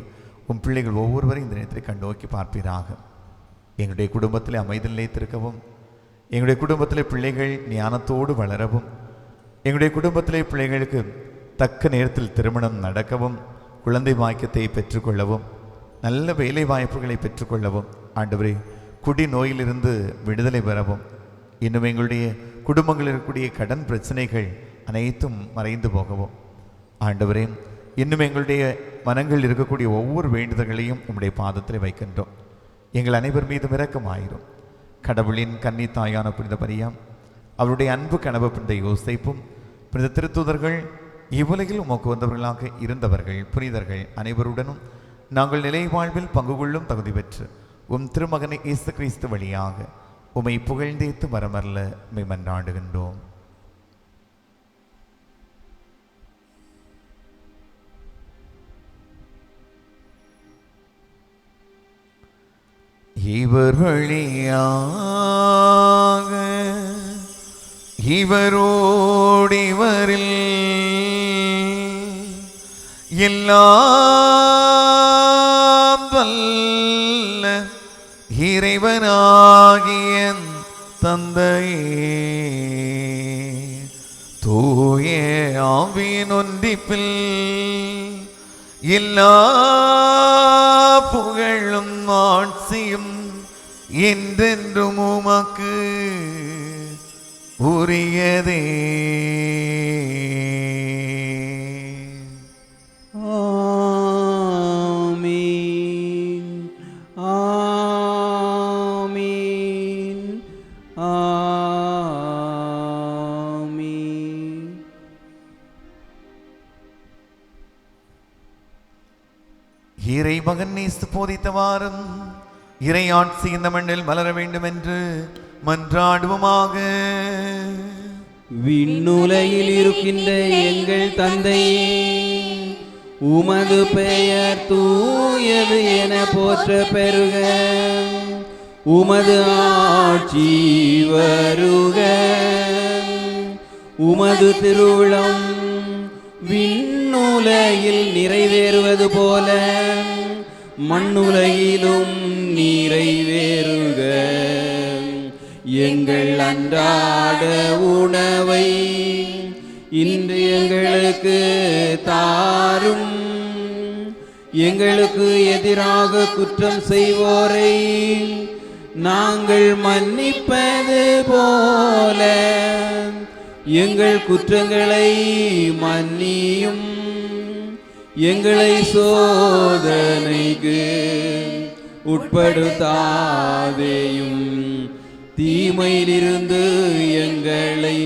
உம் பிள்ளைகள் ஒவ்வொருவரையும் இந்த நேரத்தை கண்ணோக்கி பார்ப்பீராக. எங்களுடைய குடும்பத்தில் அமைதி நிலைத்திருக்கவும், எங்களுடைய குடும்பத்திலே பிள்ளைகள் ஞானத்தோடு வளரவும், எங்களுடைய குடும்பத்திலே பிள்ளைகளுக்கு தக்க நேரத்தில் திருமணம் நடக்கவும், குழந்தை வாக்கியத்தை பெற்றுக்கொள்ளவும், நல்ல வேலை வாய்ப்புகளை பெற்றுக்கொள்ளவும், ஆண்டவரே குடி நோயிலிருந்து விடுதலை பெறவும், இன்னும் எங்களுடைய குடும்பங்களில் இருக்கக்கூடிய கடன் பிரச்சனைகள் அனைத்தும் மறைந்து போகவும், ஆண்டவரே இன்னும் எங்களுடைய மனங்களில் இருக்கக்கூடிய ஒவ்வொரு வேண்டுதல்களையும் உம்முடைய பாதத்தில் வைக்கின்றோம். எங்கள் அனைவர் மீதும் இரக்கமாயிரும். கடவுளின் கன்னி தாயான புனித மரியாம், அவருடைய அன்பு கனவு புனித யோசேப்பும், புனித திருத்தூதர்கள், இவ்வுலகில் உமக்கு வந்தவர்களாக இருந்தவர்கள் புனிதர்கள் அனைவருடனும் நாங்கள் நிலை வாழ்வில் பங்கு கொள்ளும் தகுதி பெற்று உம் திருமகனை இயேசு கிறிஸ்து வழியாக உமை புகழ்ந்தேத்து வரமரல உமை மன்றாடுகின்றோம். இவர் வழியாக இவரோடிவரில் எல்லாம் வல்ல இறைவனாகிய தந்தையே, தூய ஆவியின் ஒன்றிப்பில் எல்லா புகழும் ஆட்சியும் என்றென்றும் உமக்கு உரியதே. ஆமீன் ஆமீன் ஆமீன். இறைமகன் நேசு போதித்தவாறும் இறை ஆட்சி இந்த மண்ணில் மலர வேண்டும் என்று மன்றாடுவோமாக. விண்ணுலகில் இருக்கின்ற எங்கள் தந்தையே, உமது பெயர் தூயது என போற்ற பெருக. உமது ஆட்சி வருக. உமது திருவுளம் விண்ணுலகில் நிறைவேறுவது போல மண்ணுலகிலும் நிறைவேறுக. எங்கள் அன்றாட உணவை இன்று எங்களுக்கு தாரும். எங்களுக்கு எதிராக குற்றம் செய்வோரை நாங்கள் மன்னிப்பது போல எங்கள் குற்றங்களை மன்னியும். எங்களை சோதனைக்கு உட்படுத்தாதேயும், தீமையிலிருந்து எங்களை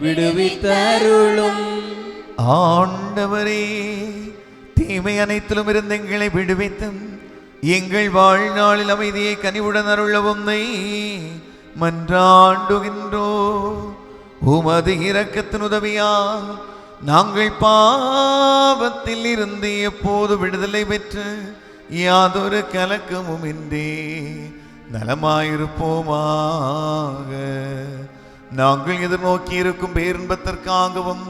விடுவித்தருளும். ஆண்டவரே, தீமை அனைத்திலும் இருந்து எங்களை விடுவித்தும் எங்கள் வாழ்நாளில் அமைதியை கனிவுடன் அருளவும் மன்றாண்டுகின்றோ. உமது இரக்கத்தின் உதவியா நாங்கள் பாவத்தில் இருந்து எப்போது விடுதலை பெற்று யாதொரு கலக்கமும் இன்றி நலமாயிருப்போமாக. நாங்கள் எதிர்நோக்கி இருக்கும் பேரின்பத்திற்காகவும்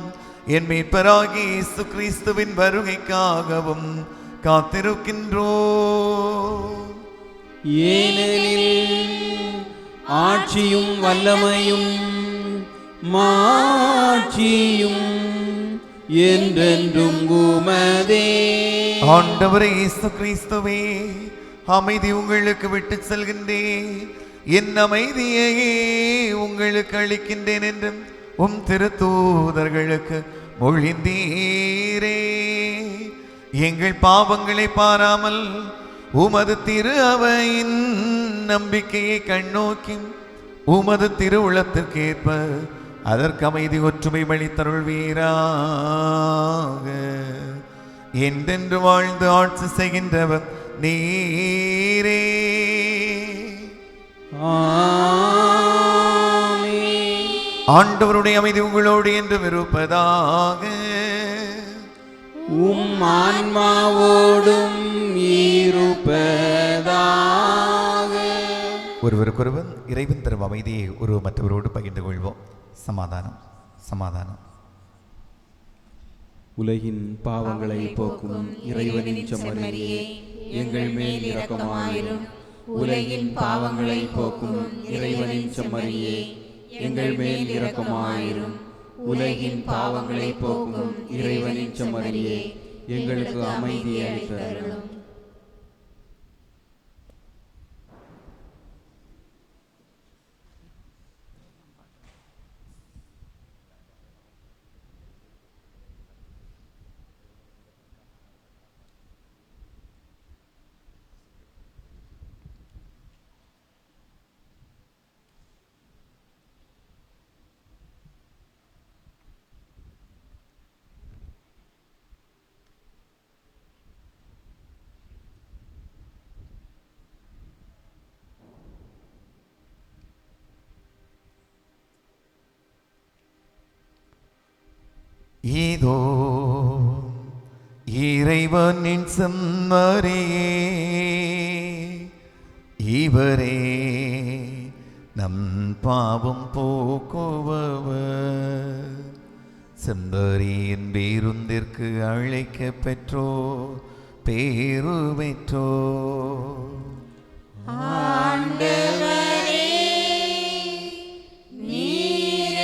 என் மீட்பராகிய இயேசு கிறிஸ்துவின் வருகைக்காகவும் காத்திருக்கின்றோ. ஏனெனில் ஆட்சியும் வல்லமையும் மாட்சியும் என்றென்றும் உமதே. ஆண்டவரே இயேசு கிறிஸ்துவே, அமைதி உங்களுக்கு விட்டு செல்கின்றேன், என் அமைதியையே உங்களுக்கு அளிக்கின்றேன் என்றும் உம் திருத்தூதர்களுக்கு மொழிந்தீரே. எங்கள் பாவங்களை பாராமல் உமது திரு அவையின் நம்பிக்கையை கண்ணோக்கி உமது திருவுளத்திற்கேற்ப அதற்கு அமைதி ஒற்றுமை வழித்தருள்வீராக. என்றென்று வாழ்ந்து ஆட்சி செய்கின்றவர் நீரே. ஆண்டவருடைய அமைதி உங்களோடு என்று இருப்பதாக. உம் ஆன்மாவோடும் இருப்பதாக. ஒருவருக்கொருவர் இறைவன் தரும் அமைதியை ஒரு மற்றவரோடு பகிர்ந்து கொள்வோம். சமாதானம் சமாதானம். உலகின் பாவங்களை போக்கும் இறைவனின் செம்மறியே, எங்கள் மேல் இரக்கமாயிரும். உலகின் பாவங்களை போக்கும் இறைவனின் செம்மறியே, எங்கள் மேல் இரக்கமாயிரும். உலகின் பாவங்களை போக்கும் இறைவனின் செம்மறியே, எங்களுக்கு அமைதி அளித்தருளும். இறைவனின் செம்மறியே இவரே நம் பாவம் போக்குபவர். செம்மறியின் பேருந்திற்கு அழைக்க பெற்றோ பேரு பெற்றோ. ஆண்டவரே, நீர்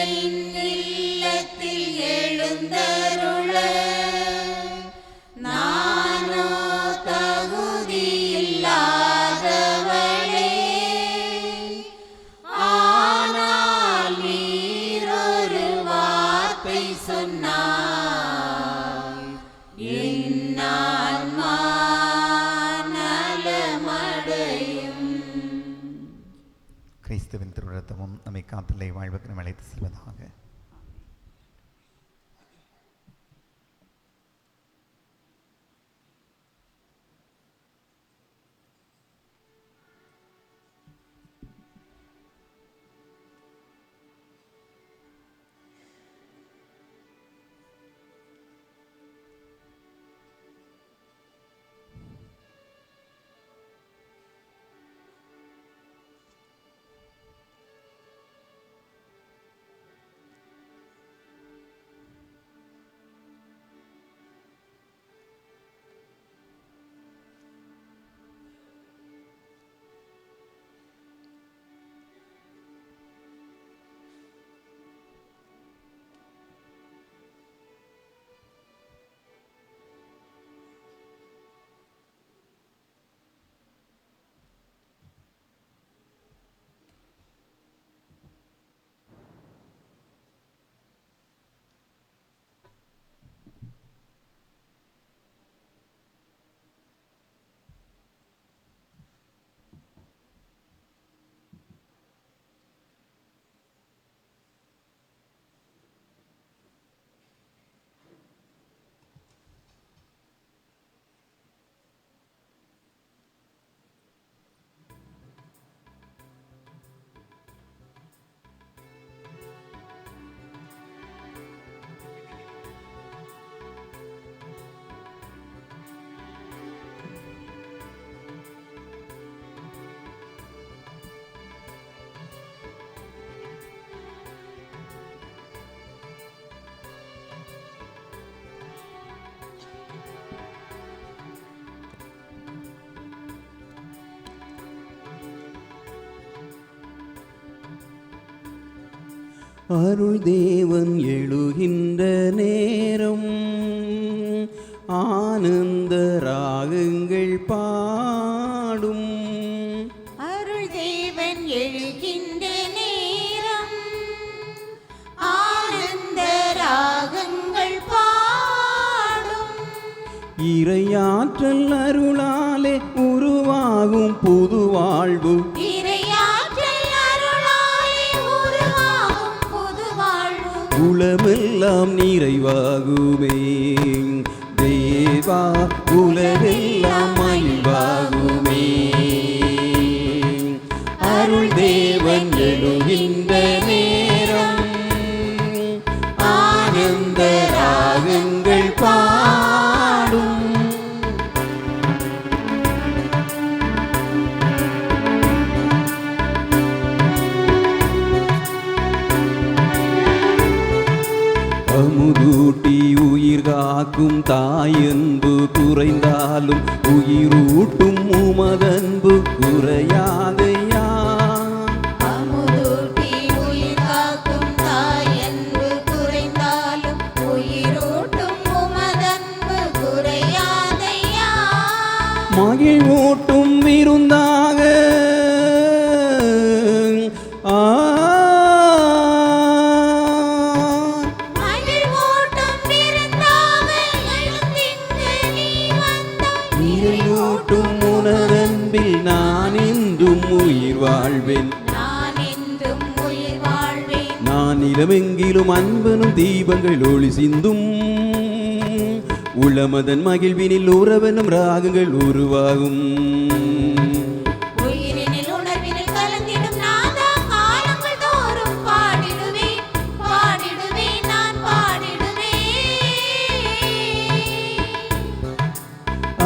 இல்லத்தில் எழுந்தருள நானோ தகுதியில்லாதவளே. ஆனால் நீரொரு வார்த்தை சொன்னாய், என் ஆன்மா நலமடையும். கிறிஸ்துவின் திருரத்தமும் நம்மை காப்பிள்ளை வாழ்வுக்கு நம்ம அழைத்து செல்வதாக. அருள் தேவன் எழுகின்ற நேரம் ஆனந்த ராகங்கள் பாடும். அருள் தேவன் எழுகின்ற நேரம் ஆனந்த ராகங்கள் பாடும். இறையாற்றல் அருளாலே உருவாகும் புது வாழ்வு. உலமெல்லாம் நிறைவாகுமே தேவா, உலகெல்லாம் மகிழ்வாகுமே. அருள் தேவன் எழுகின்ற நேரம் ஆனந்த ராகங்கள் பாடும். அமுதூட்டி உயிர் காக்கும் தாயன்பு குறைந்தாலும் உயிரூட்டும் உமதன்பு குறையாதையா. அமுதூட்டி உயிர் காக்கும் தாயன்பு குறைந்தாலும் உயிரூட்டும் உமதன்பு குறையாதையா. மகிழ்வூட்டும் விருந்தாக நான் என்றும் உயிர் வாழ்வேன். நான் நிலமெங்கிலும் அன்பனும் தீபங்கள் ஒளி சிந்தும். உளமதன் மகிழ்வினில் உறவனும் ராகங்கள் உருவாகும்.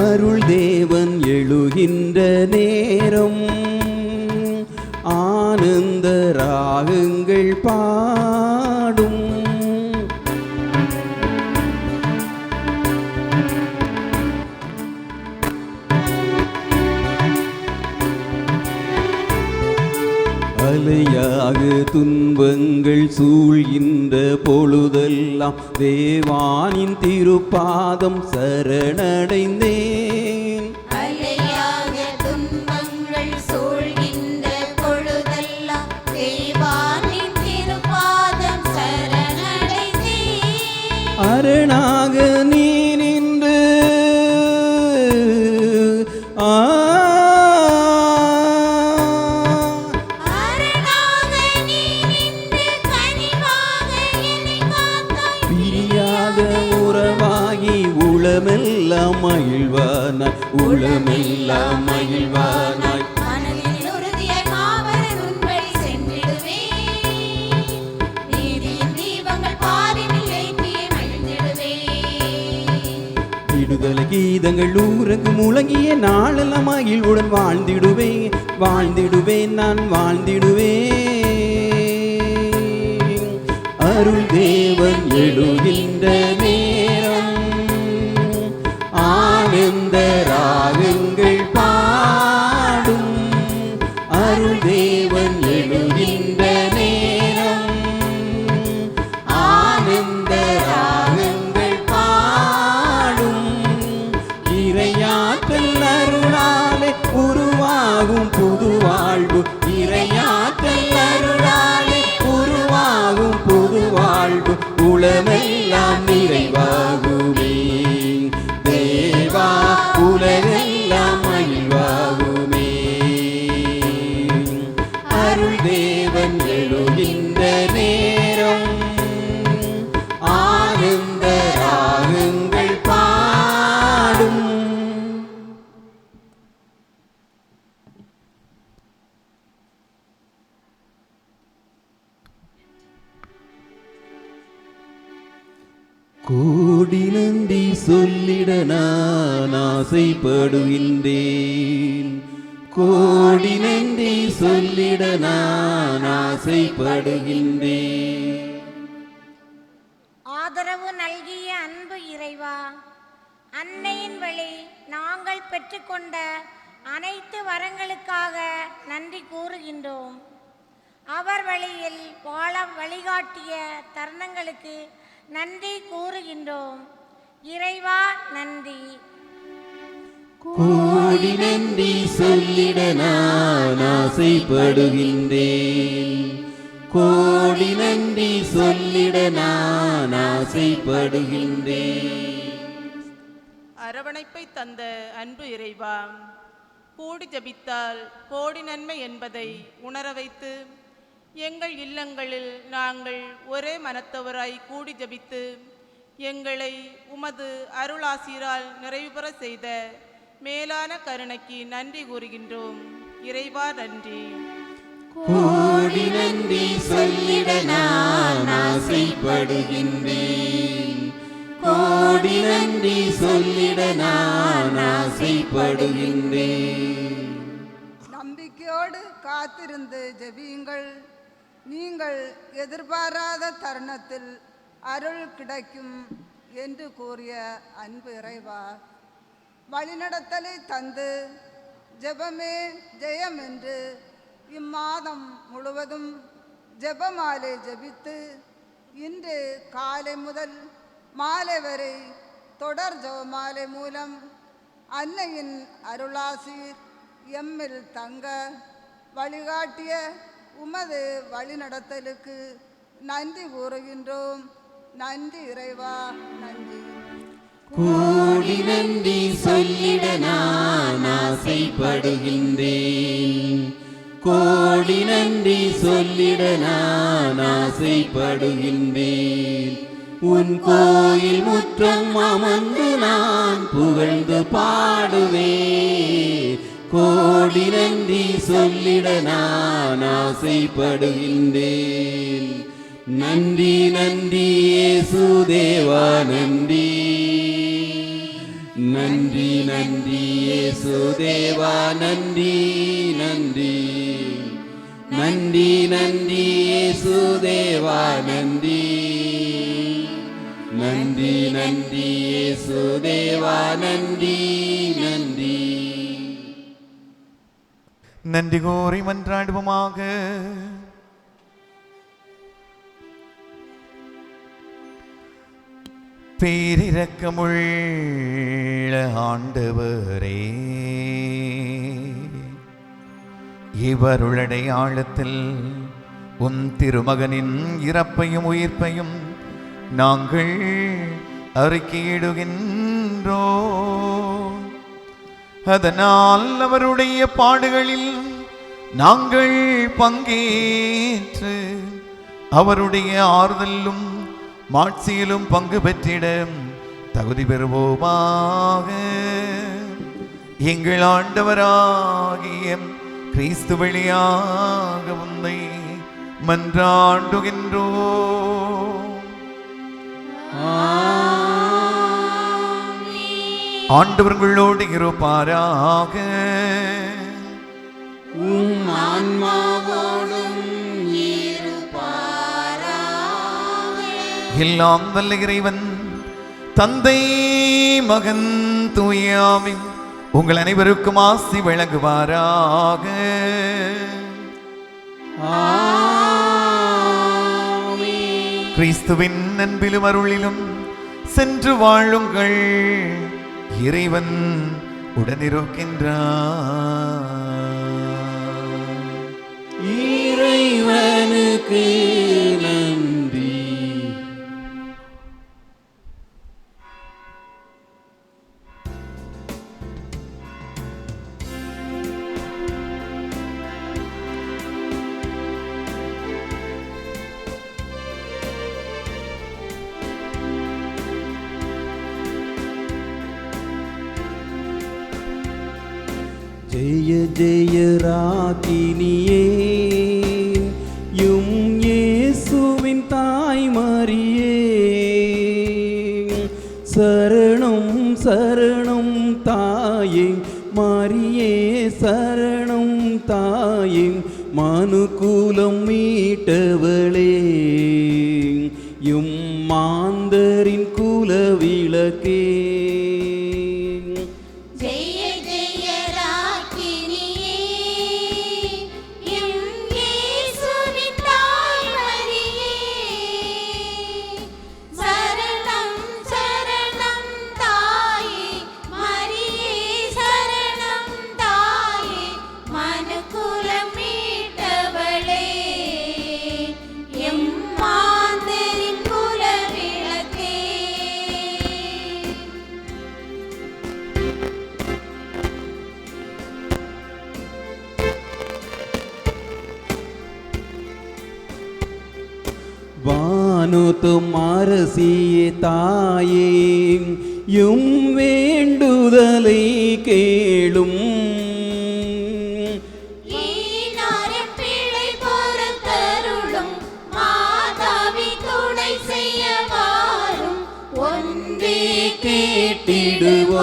அருள் தேவன் எழுகின்ற நேரம் ஆனந்த ராகங்கள் பாடும். அலையாக துன்பங்கள் சூழ்கின்ற பொழுதெல்லாம் தேவானின் திருப்பாதம் சரணடைந்தேன். அலையாக துன்பங்கள் சூழ்கின்ற பொழுதெல்லாம் தேவானின் திருப்பாதம் சரணடைந்தேன். அரணாக நீ நின்று உளமெல்லாம் மகிழ்வானாய், உளமெல்லாம் மகிழ்வானாய். மனதில் உறுதியாய் மாபெரும் உன்வழி சென்றிடுவேன். நீதியின் தீபங்கள் பாரினில் ஏற்றியே மகிழ்ந்திடுவேன். விடுதலை கீதங்கள் ஊரங்கு முழங்கிய நாளெல்லாம் மகிழ்வுடன் வாழ்ந்திடுவேன், வாழ்ந்திடுவேன், நான் வாழ்ந்திடுவேன். அருள் தேவன் எழுகின்ற நேரம் ஆனந்த ராகங்கள் பாடும். அருள் தேவன் எழுகின்ற நேரம் ஆனந்த ராகங்கள் பாடும். இறையாற்றல் அருளாலே உருவாகும் புது வாழ்வு, இறையாற்றல் அருளாலே உருவாகும் புது வாழ்வு, உளமெல்லாம் நிறைவாகுமே தேவா, உலகெல்லாம் மகிழ்வாகுமே. அருள் தேவன் எழுகின்ற நேரம் ஆனந்த ராகங்கள் பாடும். கோடி நன்றி சொல்லிட நான் ஆசைப்படுகின்றேன், கோடி நன்றி சொல்லிட நான் ஆசைப்படுகின்றேன். ஆதரவு நல்கிய அன்பு இறைவா, அன்னையின் வழி நாங்கள் பெற்றுக்கொண்ட அனைத்து வரங்களுக்காக நன்றி கூறுகின்றோம். அவர் வழியில் வாழ வழிகாட்டிய தருணங்களுக்கு நன்றி கூறுகின்றோம். இறைவா நன்றி. கோடி நன்றி சொல்லிட நான் ஆசைப்படுகின்றேன், கோடி நன்றி சொல்லிட நான் ஆசைப்படுகின்றேன். அரவணைப்பை தந்த அன்பு இறைவா, கூடி ஜபித்தால் கோடி நன்மை என்பதை உணர வைத்து எங்கள் இல்லங்களில் நாங்கள் ஒரே மனத்தவராய் கூடி ஜபித்து எங்களை உமது அருளாசிரால் நிறைவு பெற செய்த மேலான கருணைக்கு நன்றி கூறுகின்றோம். இறைவா நன்றி. கோடி நன்றி சொல்லிட நான் ஆசைப்படுகின்றேன், கோடி நன்றி சொல்லிட நான் ஆசைப்படுகின்றேன். நம்பிக்கையோடு காத்திருந்து ஜெபியுங்கள், நீங்கள் எதிர்பாராத தருணத்தில் அருள் கிடைக்கும் என்று கூறிய அன்பு இறைவா, வழிநடத்தலை தந்து ஜெபமே ஜெயம் என்று இம்மாதம் முழுவதும் ஜெபமாலை ஜெபித்து இன்று காலை முதல் மாலை வரை தொடர் ஜெபமாலை மூலம் அன்னையின் அருளாசீர் எம்மில் தங்க வழிகாட்டிய உமது வழிநடத்தலுக்கு நன்றி கூறுகின்றோம். நன்றி இறைவா, நன்றி. கோடி நன்றி சொல்லிட நான் ஆசைப்படுகின்றேன், கோடி நன்றி சொல்லிட நான் ஆசைப்படுகின்றேன். உன் கோயில் முற்றம் அமர்ந்து நான் புகழ்ந்து பாடுவேன், கோடி நன்றி சொல்லிட நான் ஆசைப்படுகின்றேன். நன்றி நன்றி இயேசு தேவா நன்றி, நன்றி நன்றி இயேசுதேவா நன்றி நன்றி நன்றி நன்றி இயேசுதேவா நன்றி நன்றி நன்றி இயேசுதேவா நன்றி நன்றி. நன்றி கூறி மன்றாடுவோமாக. பேரிரக்கமுள்ள ஆண்டவரே, இவருடைய உன் திருமகனின் இறப்பையும் உயிர்ப்பையும் நாங்கள் அறிக்கையிடுகின்றோம். அதனால் அவருடைய பாடுகளில் நாங்கள் பங்கேற்று அவருடைய ஆறுதலும் மாட்சியிலும் பங்கு பெற்றிட தகுதி பெறுவோமாக. எங்கள் ஆண்டவராகிய கிறிஸ்து வழியாக உன்னை மன்றாடுகின்றோம். ஆண்டவர் உங்களோடு இருப்பாராக. உம் ஆன்மாவோடும் எல்லாம் வல்ல இறைவன் தந்தை மகன் தூயாவின் உங்கள் அனைவருக்கும் ஆசி வழங்குவாராக. கிறிஸ்துவின் அன்பிலும் அருளிலும் சென்று வாழுங்கள். இறைவன் உடனிருக்கின்றார். இறைவனுக்கு நன்றி. ஜெய ஜெய ராகினியே, யும் இயேசுவின் தாய் மரியே, சரணம் சரணம் தாயே மரியே, சரணம் தாயே மனுக்குலம் மீட்டவளே, யும் மாந்தரின் குலவிளக்கே. வானுத்தும் அரசியே தாயே, யும் வேண்டுதலை கேளும்.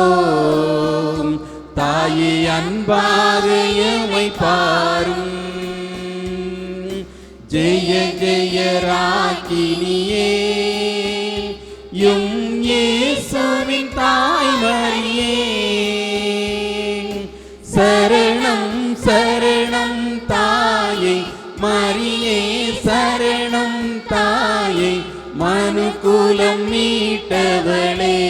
கேட்டிடுவோம் தாயே, அன்பாக எமை பாரும். ஜெய ஜெய ராகினியே, யும் இயேசுவின் தாய் மரியே, சரணம் சரணம் தாயே மரியே, சரணம் தாயே மனுக்குலம் மீட்டவளே,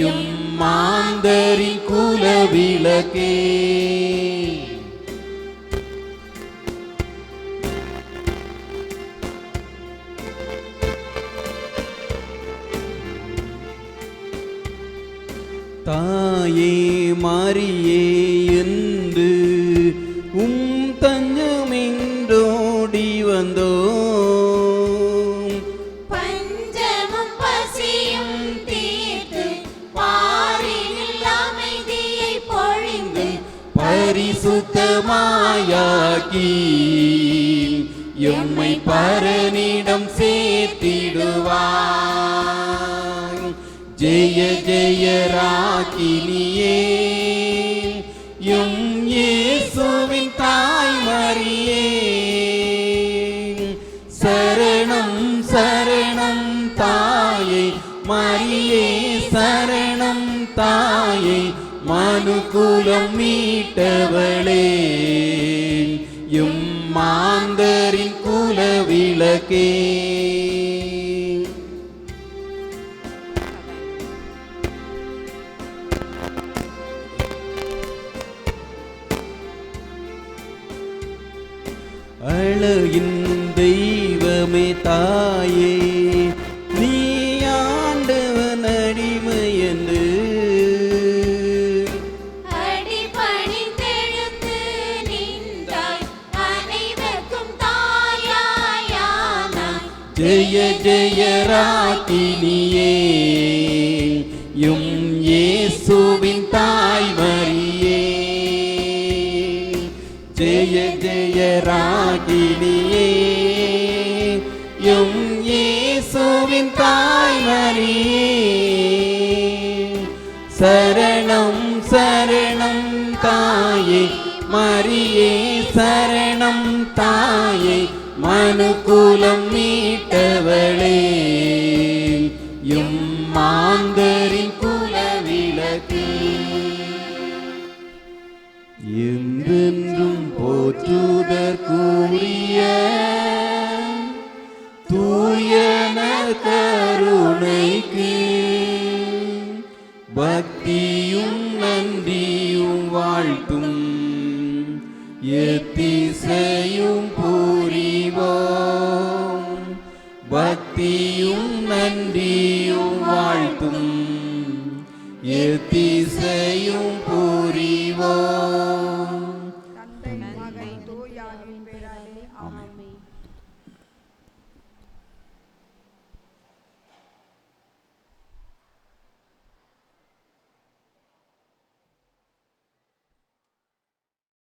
யும் மாந்தரின் குலவிளக்கே. தாயே மரியே என்று உம் தஞ்சமென்றோடி வந்தோம். பஞ்சமும் பசியும் தீர்த்து பாரினில் அமைதியை பொழிந்து பரிசுத்தமாயாக்கி எம்மை பரனிடம் சேர்த்திடுவாய். ஜெய ஜெய ராக்கினியே எம் இயேசுவின் தாய் மரியே சரணம் சரணம் தாயே மரியே சரணம் தாயே மனுக்குலம் மீட்டவளே எம் மாந்தரின் குல விளக்கே அழகின் தெய்வமே தாயே நீ ஆண்டவன் அடிமை என்று அடிபணிந்தெழுந்து நின்றாய் அனைவருக்கும் தாயாயானாய் ஜெய ஜெய ராக்கினியே எம் இயேசுவின் தாய் மரியே ஜெய ஜெய ராகினியே எம் இயேசுவின் தாய் மரியே சரணம் சரணம் தாயே மரியே சரணம் தாயே மனுக்குலம் மீட்டவளே எம் மாந்தரின் குல விளக்கு என்றென்றும் போற்றுதற்குரிய தூயன கருணைக்கு பக்தியும் நன்றியும் வாழ்த்தும் எத்திசையும் புரிவோம் பக்தியும் நன்றியும் வாழ்த்தும் எத்தி